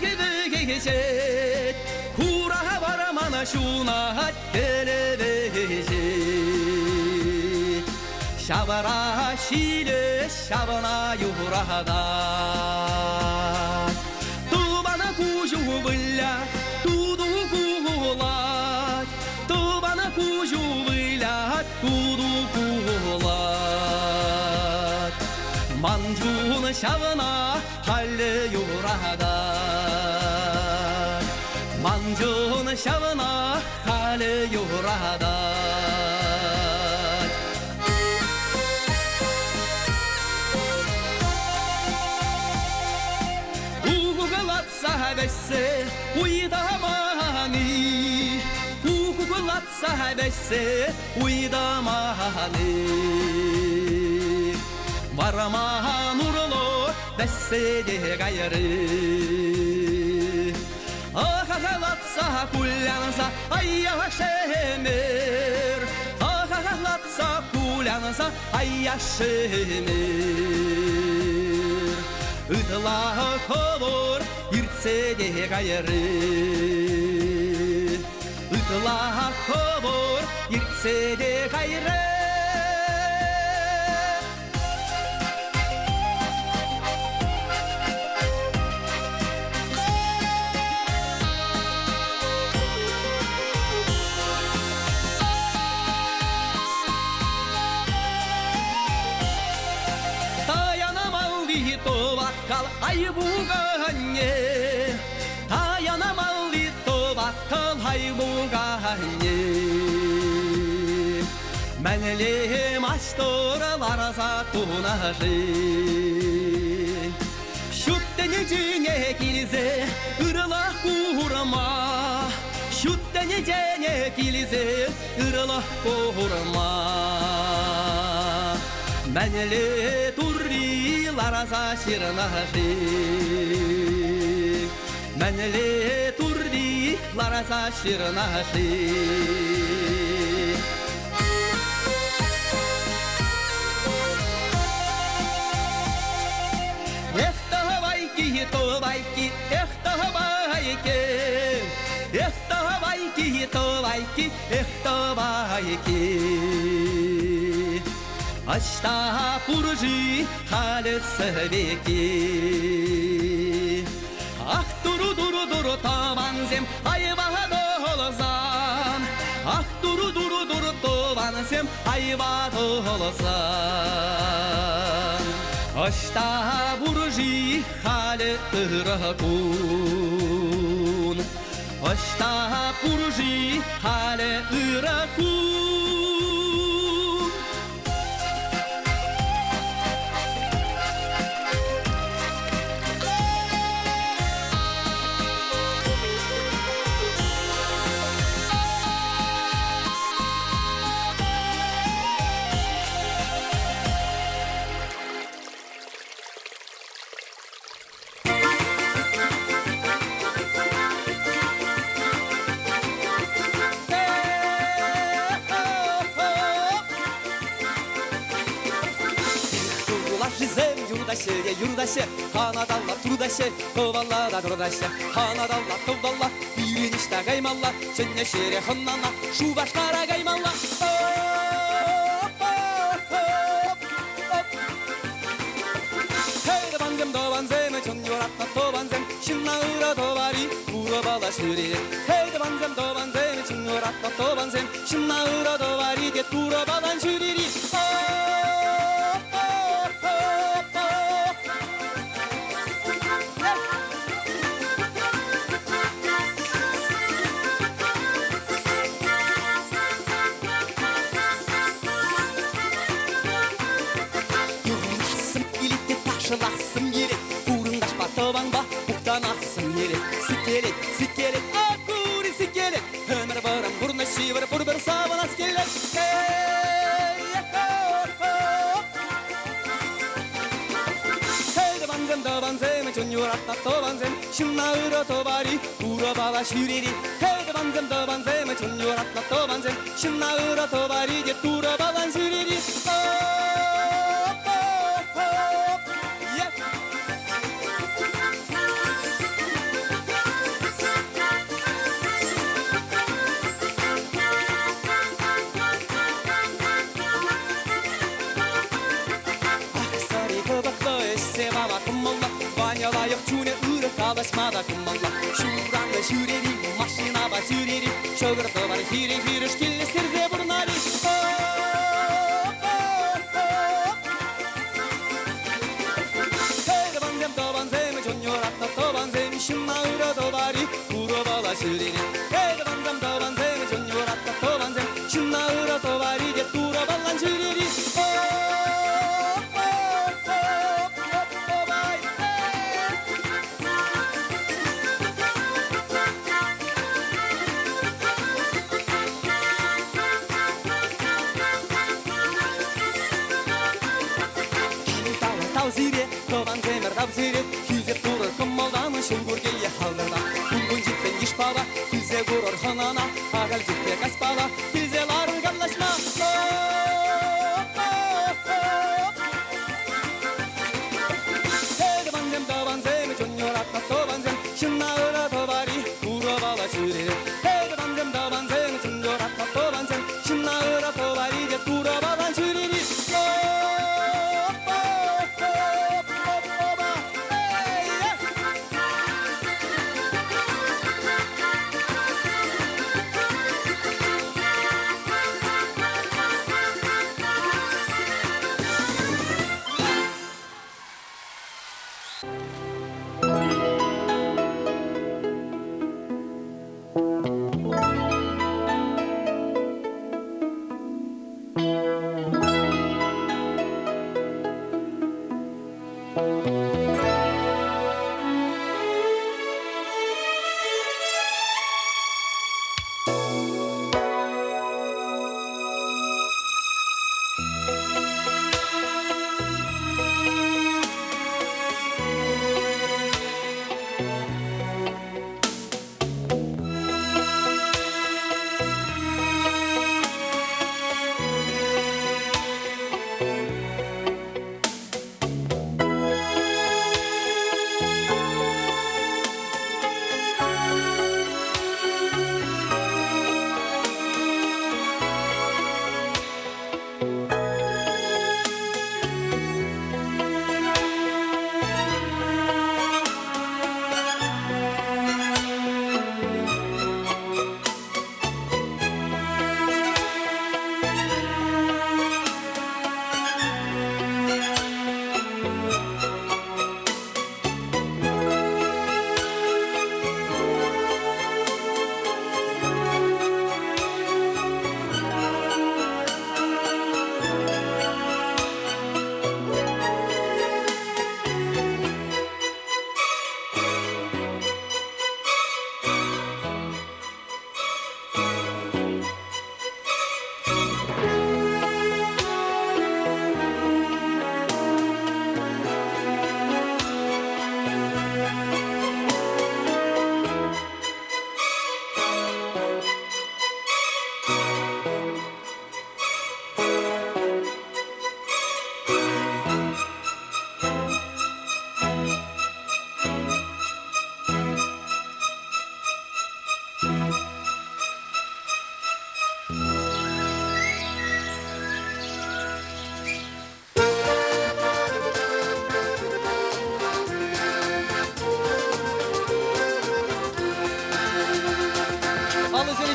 geçer Kura var mana şunlar gülü geçer Şabara şile şabana yuhrada Tu bana kucu billa tudu kuğular Tu bana kucu billa tudu kuğular şavına hali yurada Mancun şavına hali yurada Uğulatsa besse uydamani Uğulatsa besse uydamani Varama nurlu bessede gayrı Ağalatsa kullansa ayyaş emir Ağalatsa kullansa ayyaş emir Itlak olur yırtsede gayrı Itlak olur yırtsede gayrı Ay buğanye Dayanamalı tobakkal ay buğanye Mənlim açtıralar zatunajı Şut denecine gilze ırılak kurma Şut denecine gilze ırılak kurma Mənli turrilar zaşirnaşı Mənli turrilar zaşirnaşı Ehtahavayki, tovayki, ehtahavayki Ehtahavayki, tovayki, ehtahavayki Açta purji halısıveki Ah duru duru duru tavanzem ayva dolzan Ah duru duru duru tavanzem ayva dolzan Açta purji halısıvekun Açta purji halısıvekun Yurdaşı, hanadalla turdaşı, kovalla turdaşı, hanadalla tovalla, birin işte gaymalla, sönne şere hannana, şu başkara gaymalla. Hey davanzem davanzem, çön yoratma davanzem, şinnaıra davari, ura bala şüriri. Hey davanzem davanzem, çön yoratma davanzem, şinnaıra davari, get ura balan şüriri. Taşılasın yeri, uğrun kaçma tavanba, buktan atsın yeri. Sikelet, sikelet, akuri sikelet, ömer varam burna şivar, burber savan askelet. Hey davanzem davanzem, çön yoratma tavanzem, şinnaıra tovari, ura bala şüriri. Hey davanzem davanzem, çön yoratma tavanzem, şinnaıra tovari, get ura balan şüriri. Vanyalayık çune ırık alışmada kummalla Şuranda şüreri, maşina ba şüreri Şögürtü var hiri hiri şkilli sirze burnari сире тоған темір сире күзеп тұрыр кім алдан шүңгірге халдырда күн жетсен еш бала күзе көрір ханана ағал жетпе қаспала күзеларын қалашма Banzem, Junior, Banzem, Shimara, Tovari, Urabala, Shuri. Hey, the Banzem, the Banzem, Junior, Banzem, Shimara, Tovari, the Urabala, Shuri.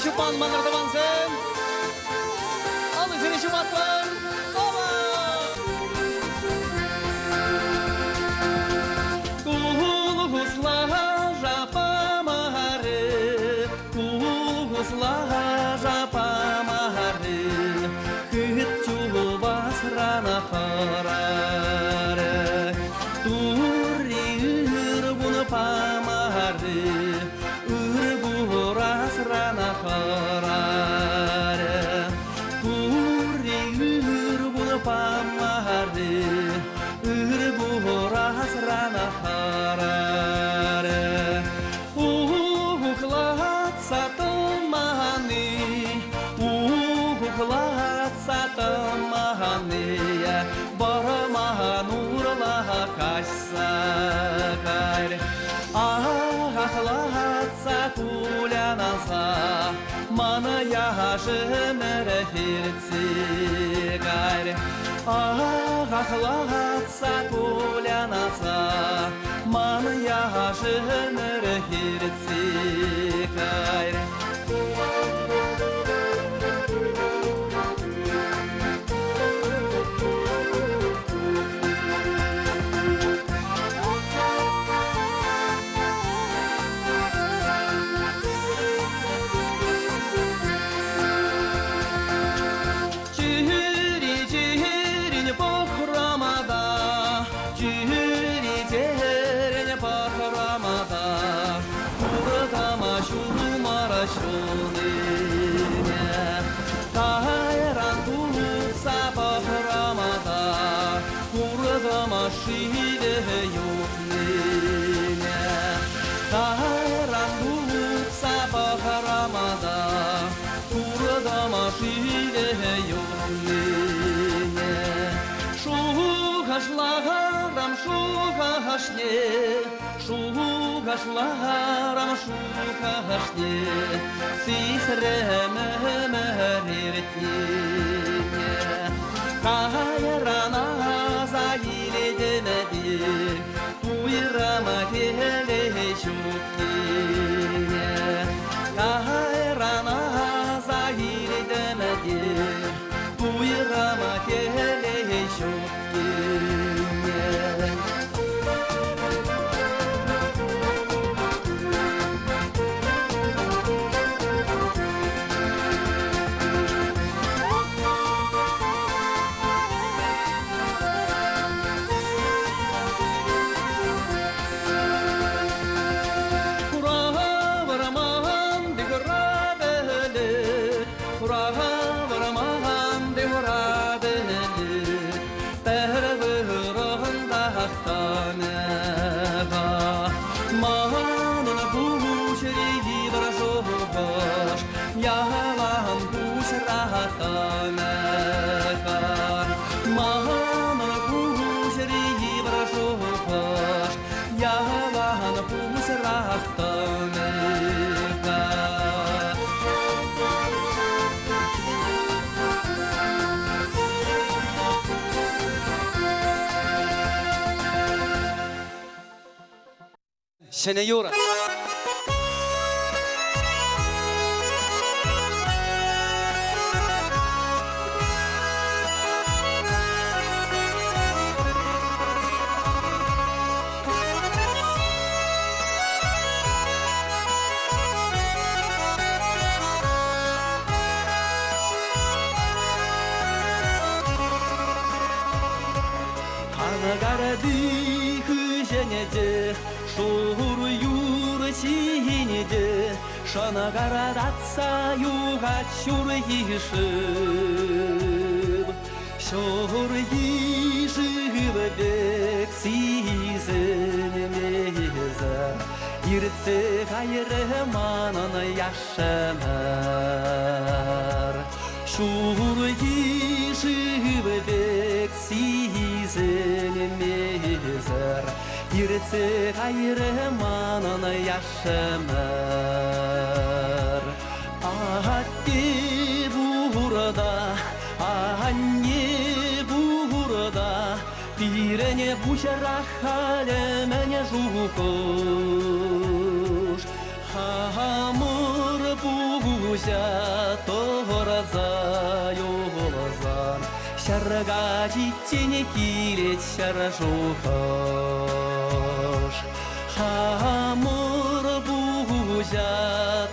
Şupan manırdı Banzem. Alın seni Şubatlar. Ola. Kulhusla japamare. Kulhusla japamare. Hıtçulu basrana karare. Turir bunu pamare. Rana karare, puri bunu pamare, bu ras rana karare, uklat satamani, uklat satamani, baramahanurla kaşsakar, ahlat sakulanasa. Mana yaşımır hirtsigar Ahlatsa kulyanasa Man yaşımır hirtsigar She Шугашларам шугашне, шугашларам шугашне, сисремемеретне. Кайрана заиледемеди, туйрама телешукне. Кайрана заиледемеди, туйрама телешукне. Сеньора. Анагарды күженеде, шуғыр юры синеде, шанагарадатса юғат шуры ешіп. Шуғыр ешіп бек сизінемезі, иртсе қайры манын яшымар. Шуғыр ешіп бек сизінемезір, иртсе қайры манын яшымар. Атте бұрда, анне бұрда, пирене бұшырақ әлімене жуқыш. Хамыр бұғызя тоғыраза йолазан, шарға життене келет шара жуқыш. Хамыр бұғызя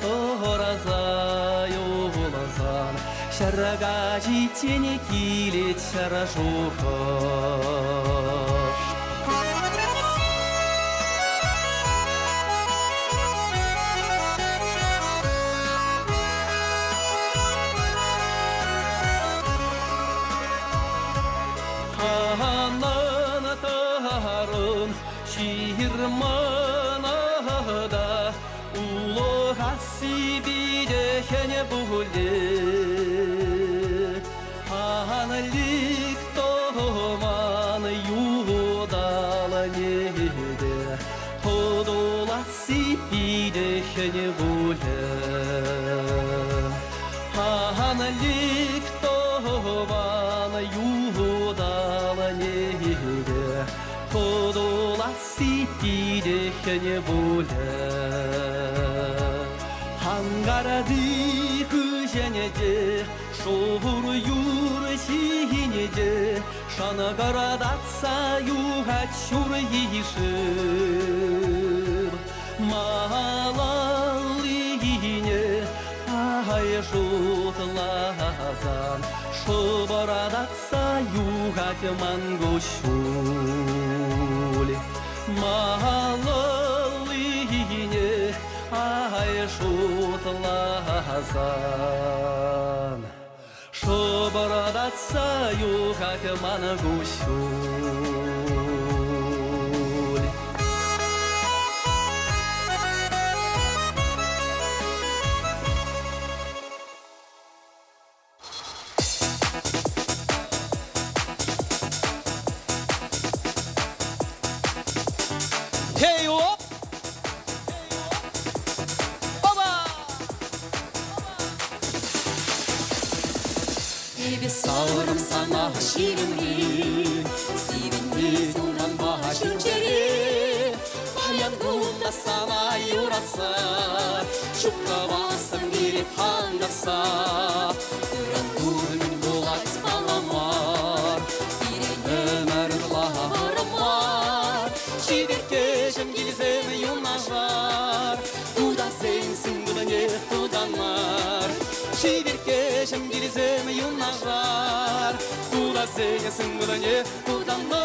тоғыраза йолазан, шарға життене келет шара жуқыш. Ширманада улы хасибиде хене бұғылы. Анлик томан юдалы неде, Құдула сибиде хене бұғылы. Анлик томан юдалы неде, Құдула сибиде хене бұғылы. Хангарды күженеде, шуғыр юры синеде, шанагарадатса юғат шуры ешіп. Малалыне ай жұтлазан, шубарадатса юғат мангушул. Малалыне ай жұтлазан, шубарадатса юғат мангушул. Тебе сауырым сана ширимри Сивинни сунан баха шүнчери Баян гунда сана юратса Шуктавасын керек хандаса Үран гурмин булайс баламар Ирен өмәрін лағарымар Шиберкешім келзем юнажар Туда сенсің бұдане туданмар Шиберкешім келзем юнажар Туда сенсің бұдане туданмар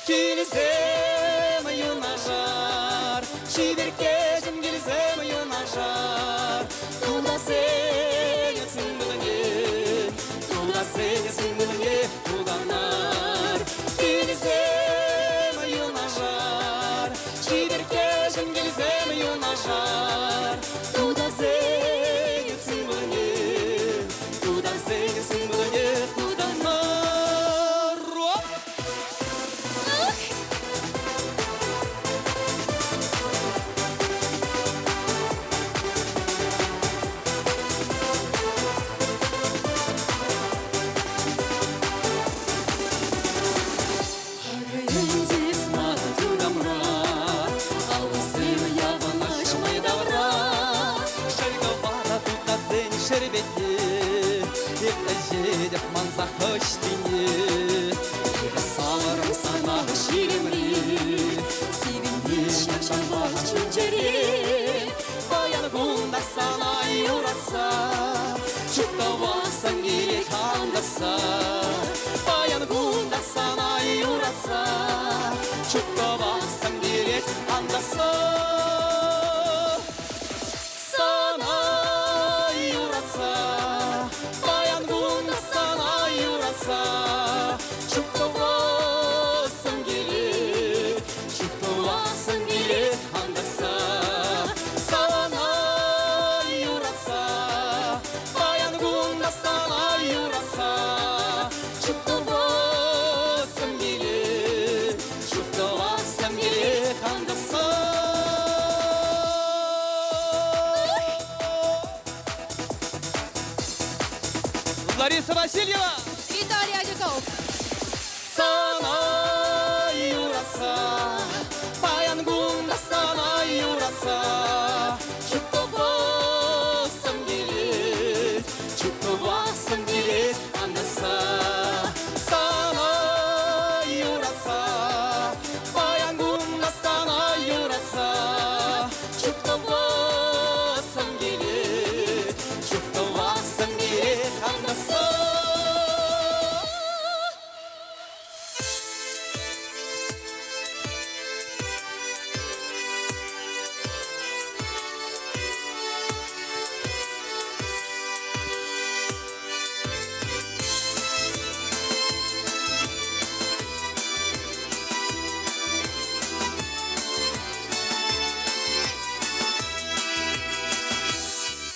Келзем юнажар Шиберкешім келзем юнажар Туда сенсің бұдане Туда сенсің бұдане туданмар Келзем юнажар Шиберкешім келзем юнажар Туда сенсің бұдане Туда сенсің бұдане туданмар Сауырым сана ширимри Сивинни шакшанба чүнчери Баян гунда сана юратса Шуктавасын керек хандаса Баян гунда сана юратса Шуктавасын керек хандаса Сана юратса Баян гунда сана юратса Шуктавасын керек хандаса Сана юратса Баян гунда сана юратса Шуктавасын керек хандаса Лариса Васильева Виталий Адюков. Сана юратса Баян гунда сана юратса Шуктавасын керек хандаса Сана юратса Баян гунда сана юратса Шуктавасын керек хандаса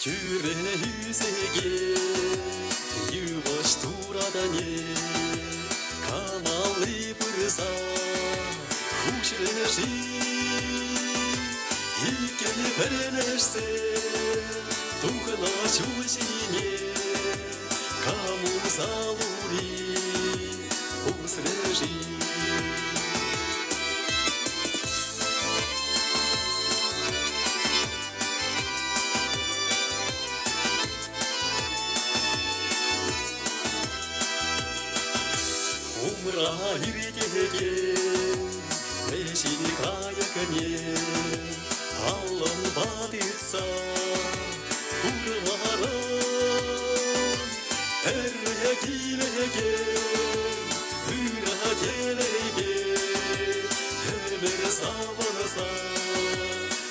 Тюрене yüzege Yavaş turadane Kanallı bırza Kuşreşi İkili verelerse Tuhla çuşine Kamu saluri Usreşi Умра иргеген Бешин каякне Аллам батырса Курмара Эрге килеген Үра келеген Эмер саванса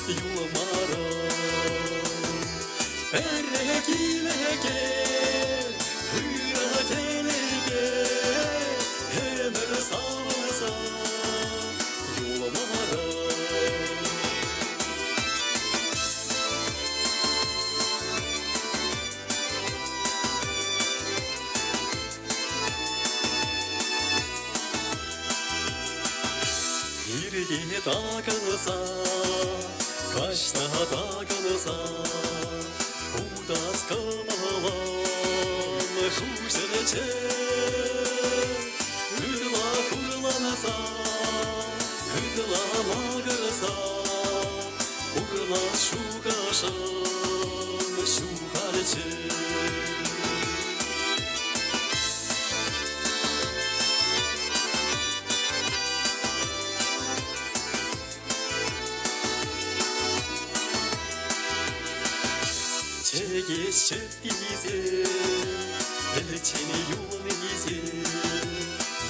Юлмара Эрге килеген Үра келеген Эмер саванса Юлмара Ирге тагынса, кашта тагынса, Таскамалан хушелече Үрла хурланаса Үрла магараса Үрла шукашан шукарече 제게 셔이세 벨체니 요니세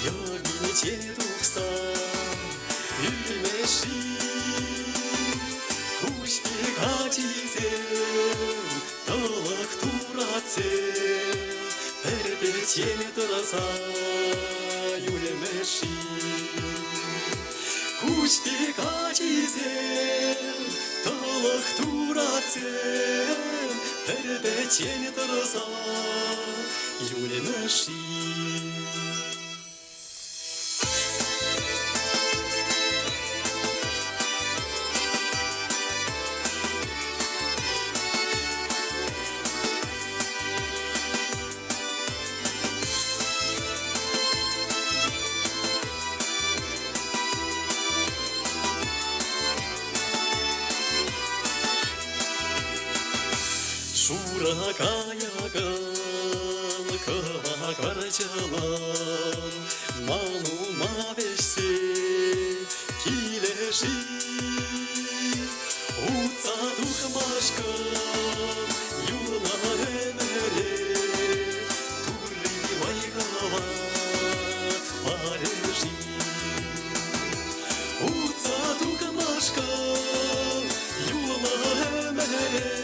여기니 제독사 일메시 구시게 가지세 더럭 두라세 베르베체니 들어사 유레메시 구시게 가지세 더럭 두라세 Перебечені дороза, Юлі наші. Шуракаяган, кавакарчалан, Ману мавешсе, килеши, Уца тухмашкан, юна эмере, Турри вайгават парежи. Уца тухмашкан, юна эмере,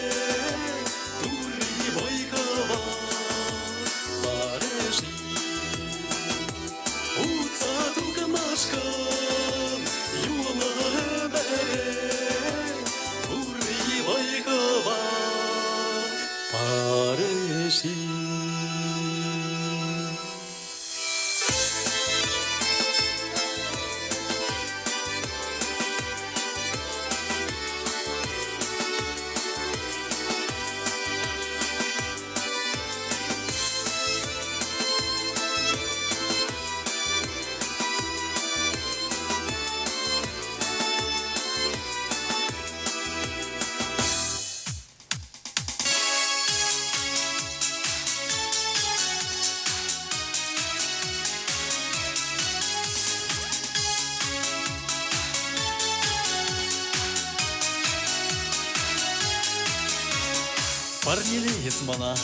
Парнилес мана,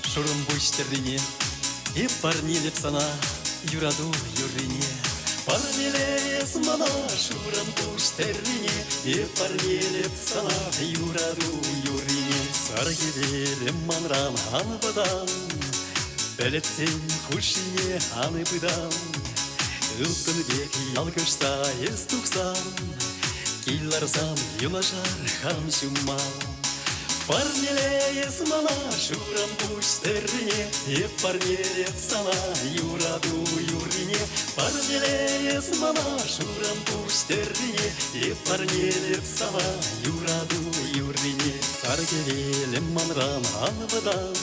шурым бұштердіне, парнилеп сана, юраду юрине. Парнилес мана, шурым бұштердіне, парнилеп сана, юраду юрине. Саргелелем манран анбадан, бәлетсен хушине аныбыдан. Ылтын бек ялгышса ес тұқсан, Килларсан юлажар хам шумман. Парнилес мана, шурам бұштеріне, парнилеп сана, юраду юрине. Парнилес мана, шурам бұштеріне, парнилеп сана, юраду юрине. Саргелелем манран анбадан,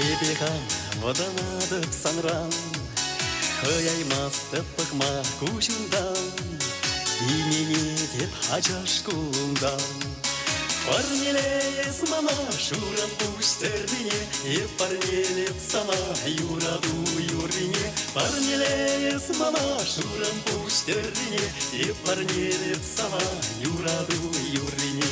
Эбехан воданадып санран, Хыяймас тыппықма кушундан, Имене деп хачаш кулундан. Парнилес мана, шурам бұштердіне, парнилеп сана, юраду юрине. Парнилес мана, шурам бұштердіне, парнилеп сана, юраду юрине.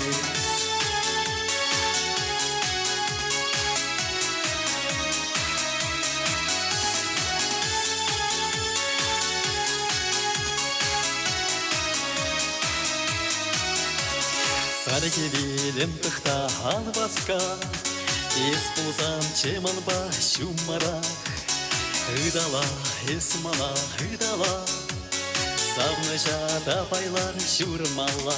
Саргелелем тыхта анбаска, Ес пузан чеманба шуммара. Ыдала, ес мана ыдала, Савныжада байлар шурмала.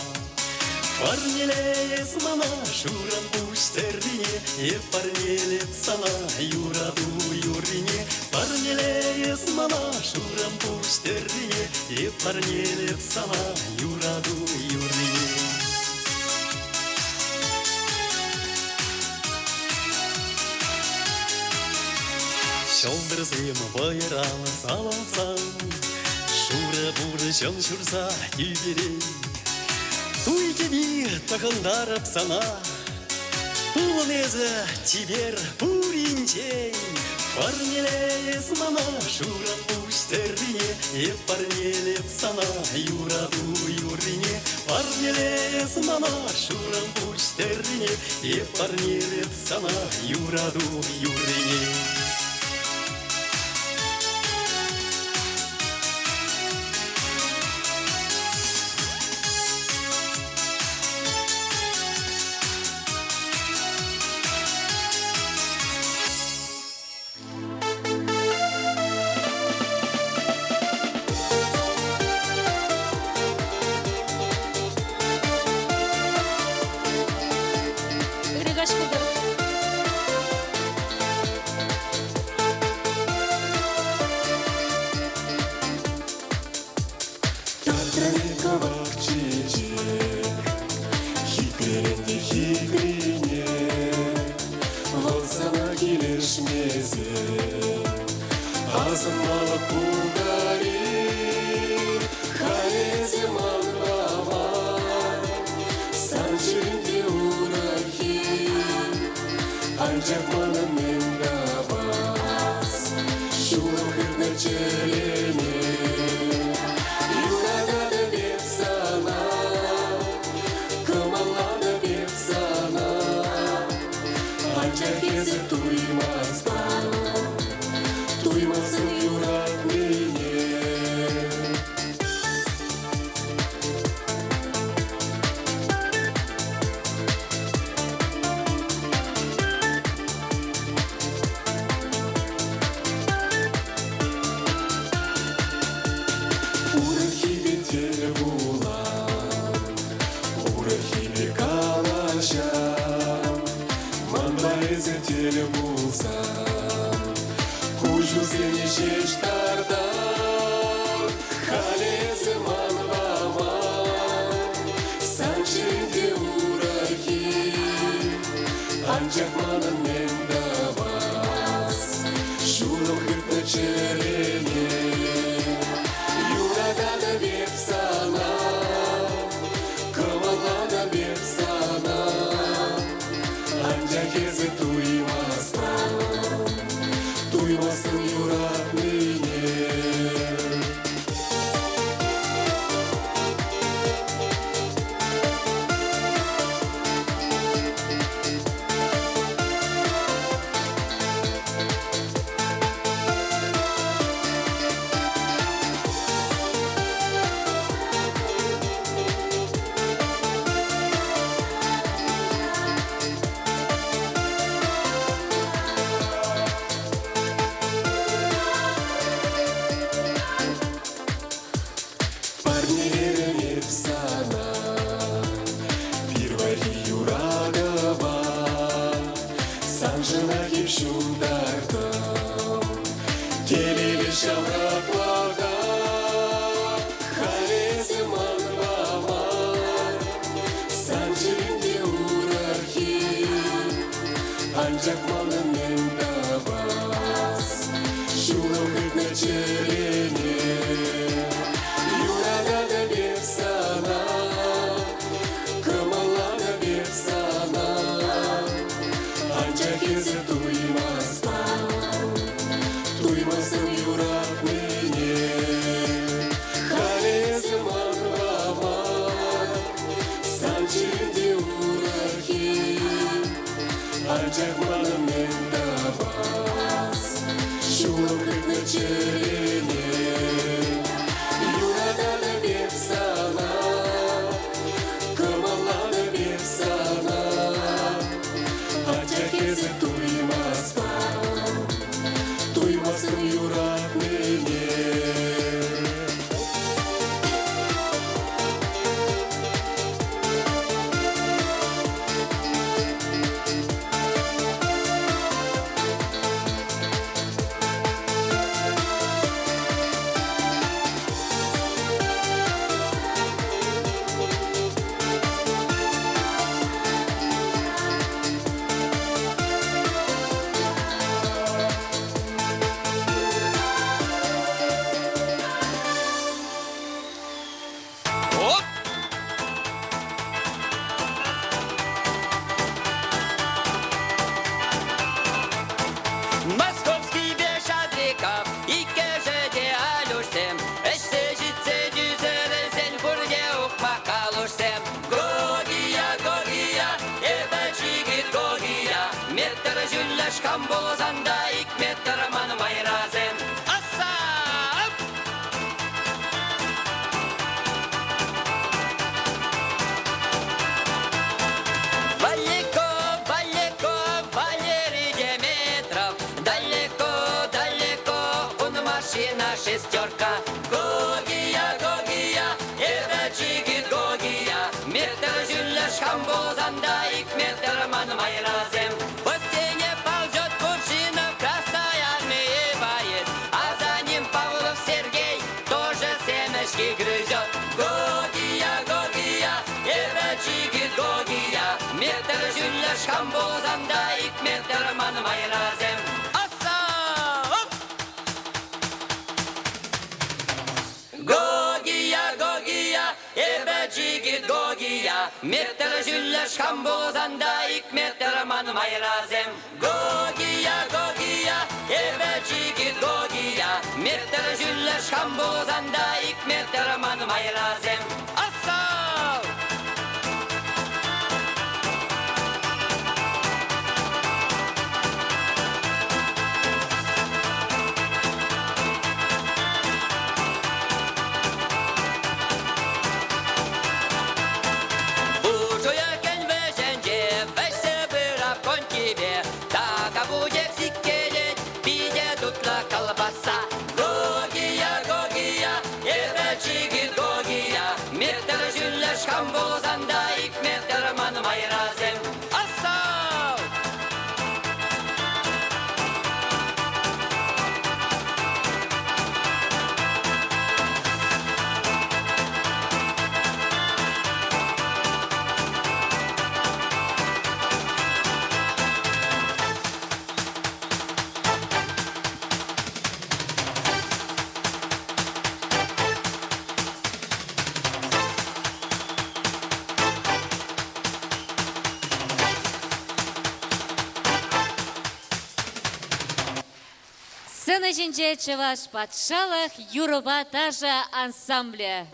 Парнилес мана, шурам бұштердіне, парнилеп сана, юраду юрине. Парнилес мана, шурам бұштердіне, парнилеп сана, юраду юрине. шолдырсем байрам салансаң, шура-буры жан шурса түйбере. Туй кеби тақындарып сана, тулынезі тибер пуринчей. Парнелес мана шурам пуштердине, парнелеп сана юраду юрине. Парнелес мана шурам пуштердине, парнелеп сана юраду юрине. жүлләшкан болсанда икмет тырман майразем. Ассап! Далеко, далеко, Валерий Деметров, далеко, далеко, он машина шестерка. Гогия, Гогия, это жигит Гогия, метр жүлләшкан болсанда икмет тырман майразем. По стене ползет Кувшинов, Красной Армии боец, а за ним Павлов Сергей тоже семечки грызет. Гогия, Гогия, это жигит Гогия, метр жүлләшкан болсанда икмет тырман майразем. Гогия, Гогия, эбе жигит Гогия, метр жүлләшкан болсанда икмет тырман майразем. Гогия, Гогия, эбе жигит Гогия, метр жүлләшкан болсанда икмет тырман майразем. Ассау! Колбаса. Гогия, Гогия, это жигит Гогия, метр жүлләшкан болсанда икмет тырман майразем. Ассау! Сцена жинже Чеваш патшалық Юрба Тажа ансамблі.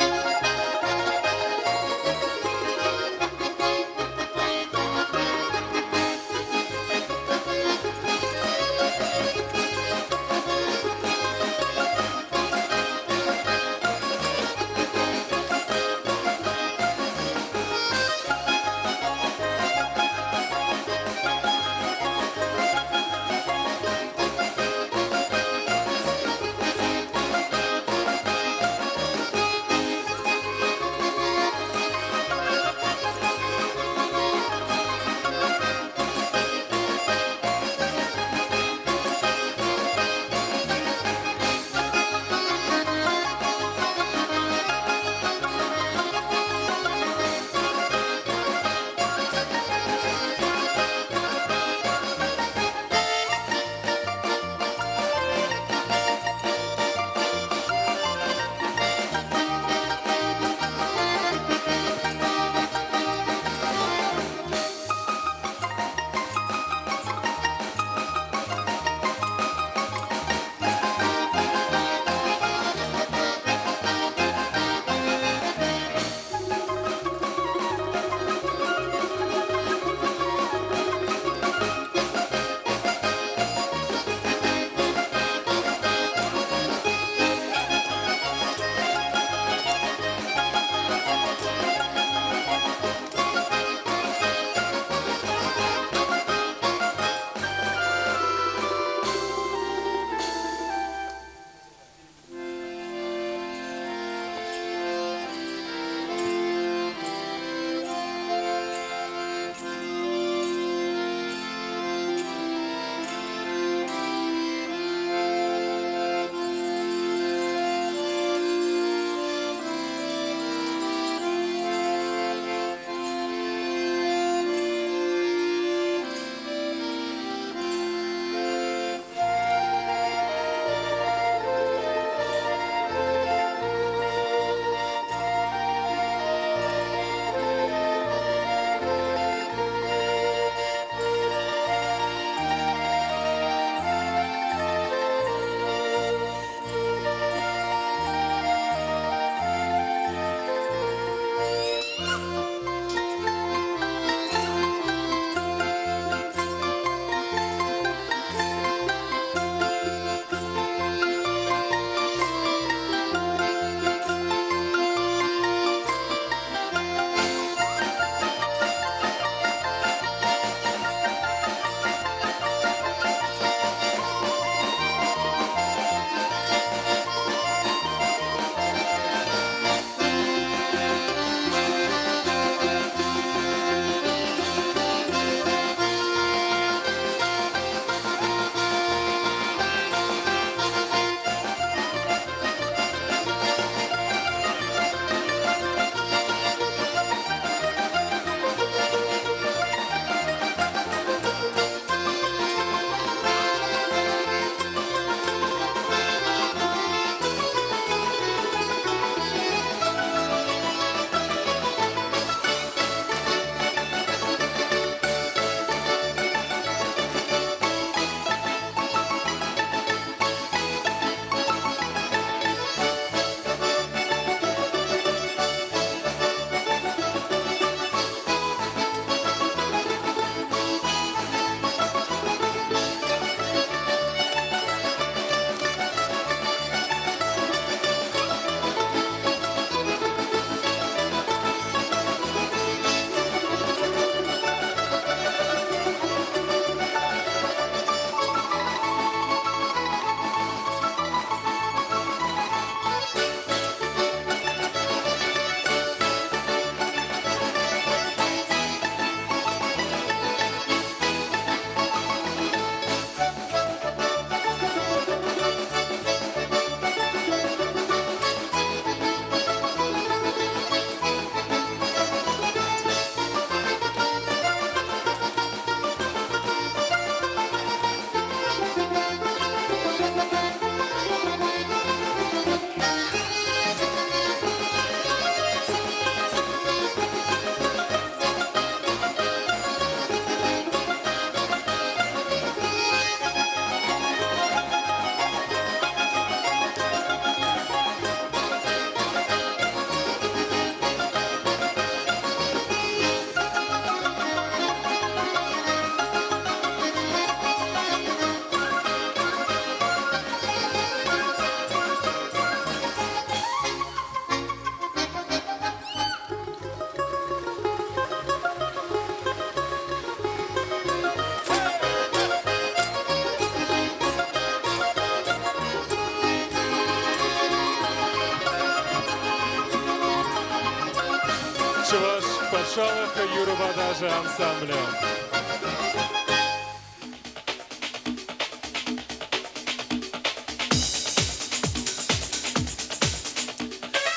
патшалық Юрбатажы ансамблі.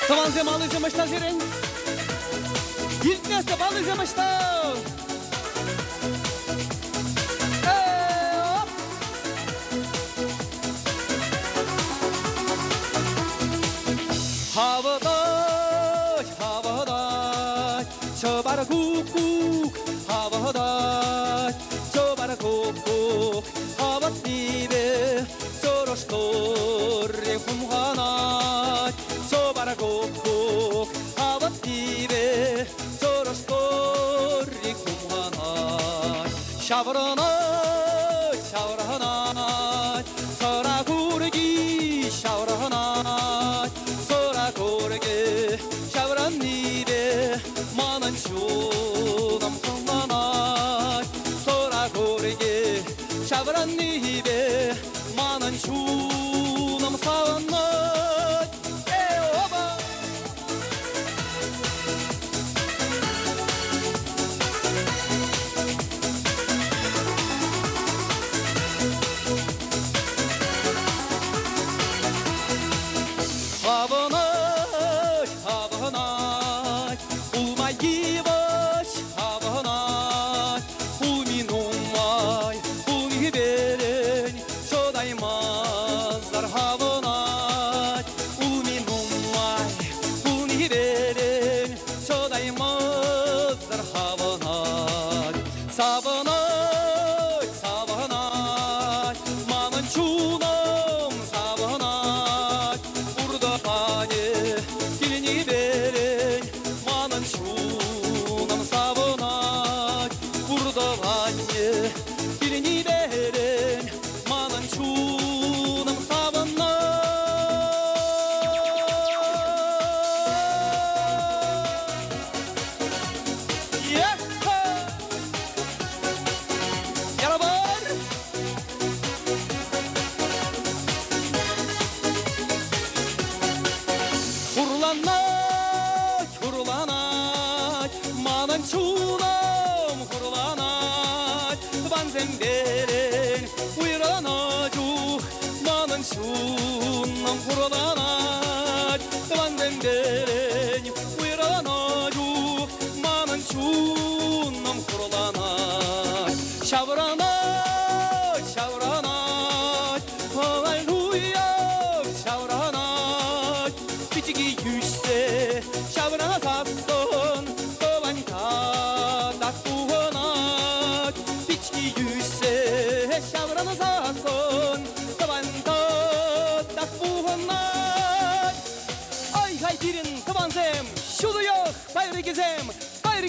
Таванзем алызем ашта зерен. Илтнесте балызем ашта. Havada, havada, çobara kuk, havada, çobara kuk, havat dibe, soroştor, kumhana, çobara kuk, havat dibe, soroştor, kumhana, şavrana, şavrana, sora kurgi, şavrana. Gorge şavran nire manan şunam kanana sora gorge şavran nire manan şunam sana oba havana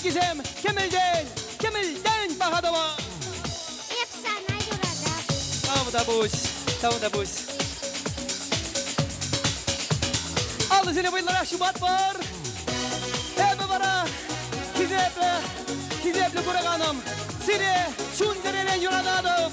Gizem, Kemel'den Bahadava. Efsane Yurada. Tavda buş. Aldı seni bıyıklara Şubat var. Ebe bara, Kizeple Kuraganım. Seni Şunderelen Yuradadım.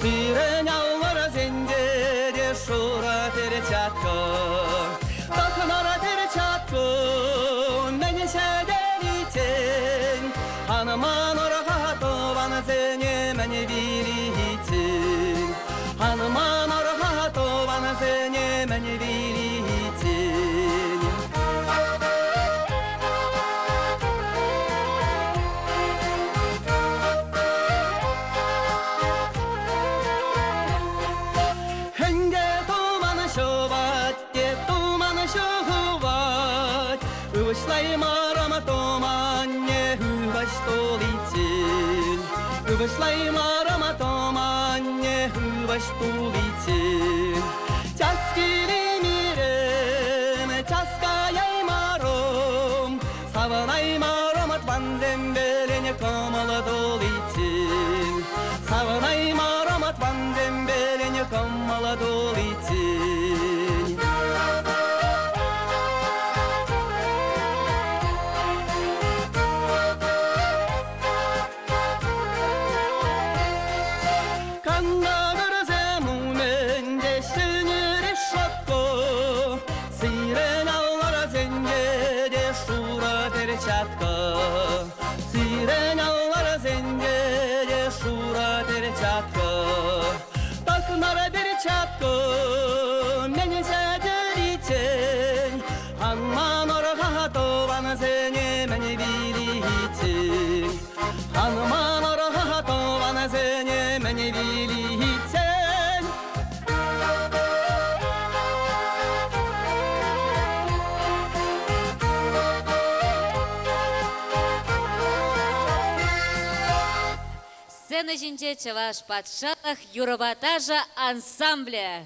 Sirenallara zencere şura tere çatkı Bakınara tere çatkı Meni seden için Hanıman oraha bana seni meni biri için Hanıman oraha bana seni meni biri için Вышлай марама томанне хыбаш тулицин Часкили мирем, часкаяй маром Саванай маром от ванзем белен 한나라를 세무는 제 신일이 셨고 시레나라를 생게 제 수라들이 찾고 시레나라를 생게 제 수라들이 찾고 딱 나라들이 찾고 매년 사들이 제 한마너를 하도 하는 생에 매니 비리치 한마너를 하도 하는 생에 매니 비리치 Сцена жинче чаваш патшалах Юробатажа ансамбля.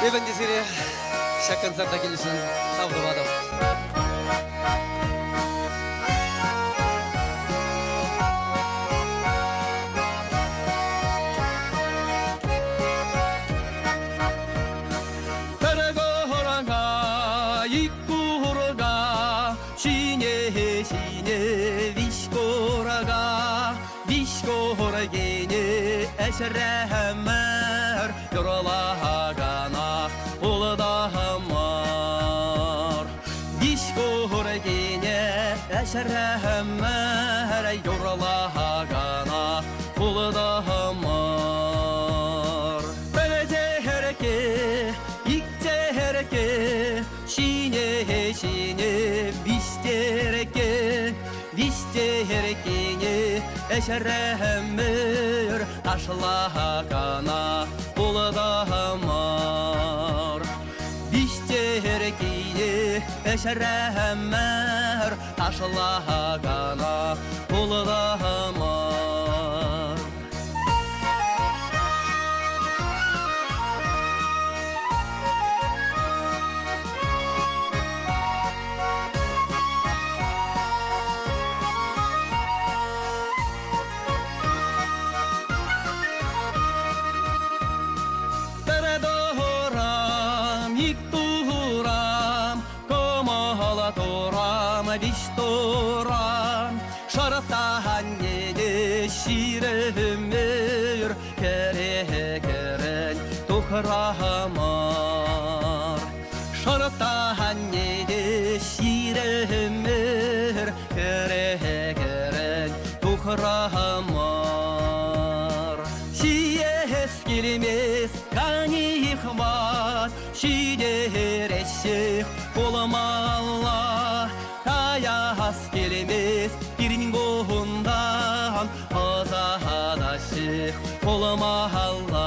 네 번째 세례 시작한 산타 길리슨 사우드 바다 따라고 호랑가 입구 호랑가 시내 시내 비시고라가 비시고라게네 에셔라함ар yoralagana uladahamar Bişkohoragene eşerhamar yoralagana uladahamar Berecereke ikcereke şine şine biştereke bişterekene eşerhamar aşlagana uladahamar Bişterekene eşerhamar ташылағана толығама. Şaraptan yedi şiremir kere tohramar. Şaraptan yedi şiremir kere tohramar. Şiyes gelmez kanihmat şider eşik olamalla. Kayas gelmez birinin boğundan azadaşık olamalla.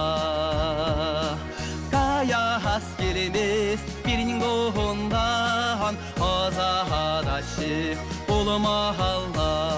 Kayas gelmez birinin boğundan azadaşık olamalla.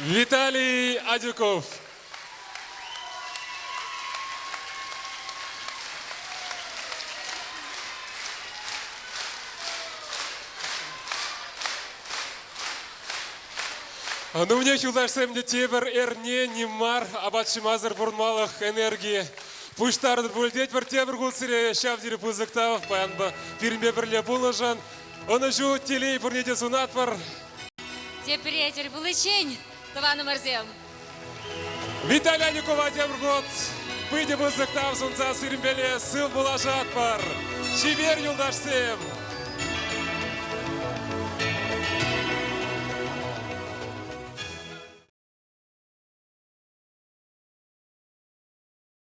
Виталий Адюков. Ну, мне хюлдашсем де тебір эрне немар, абатшымазыр бұрынмалық энергия. Пуштарды бөлдет бір тебір құлсыре, шавдері пұзықтав, баянбы пирме бірле бұлыжан. Оны жу телей бұрнеде сунат бар. Тепретер булычень, тываны мырзем. Виталий Адюкова тебір құт. Пыйде бұзықтав, сунца сырымбеле сыл бұлажат бар. Шибер юлдашсем.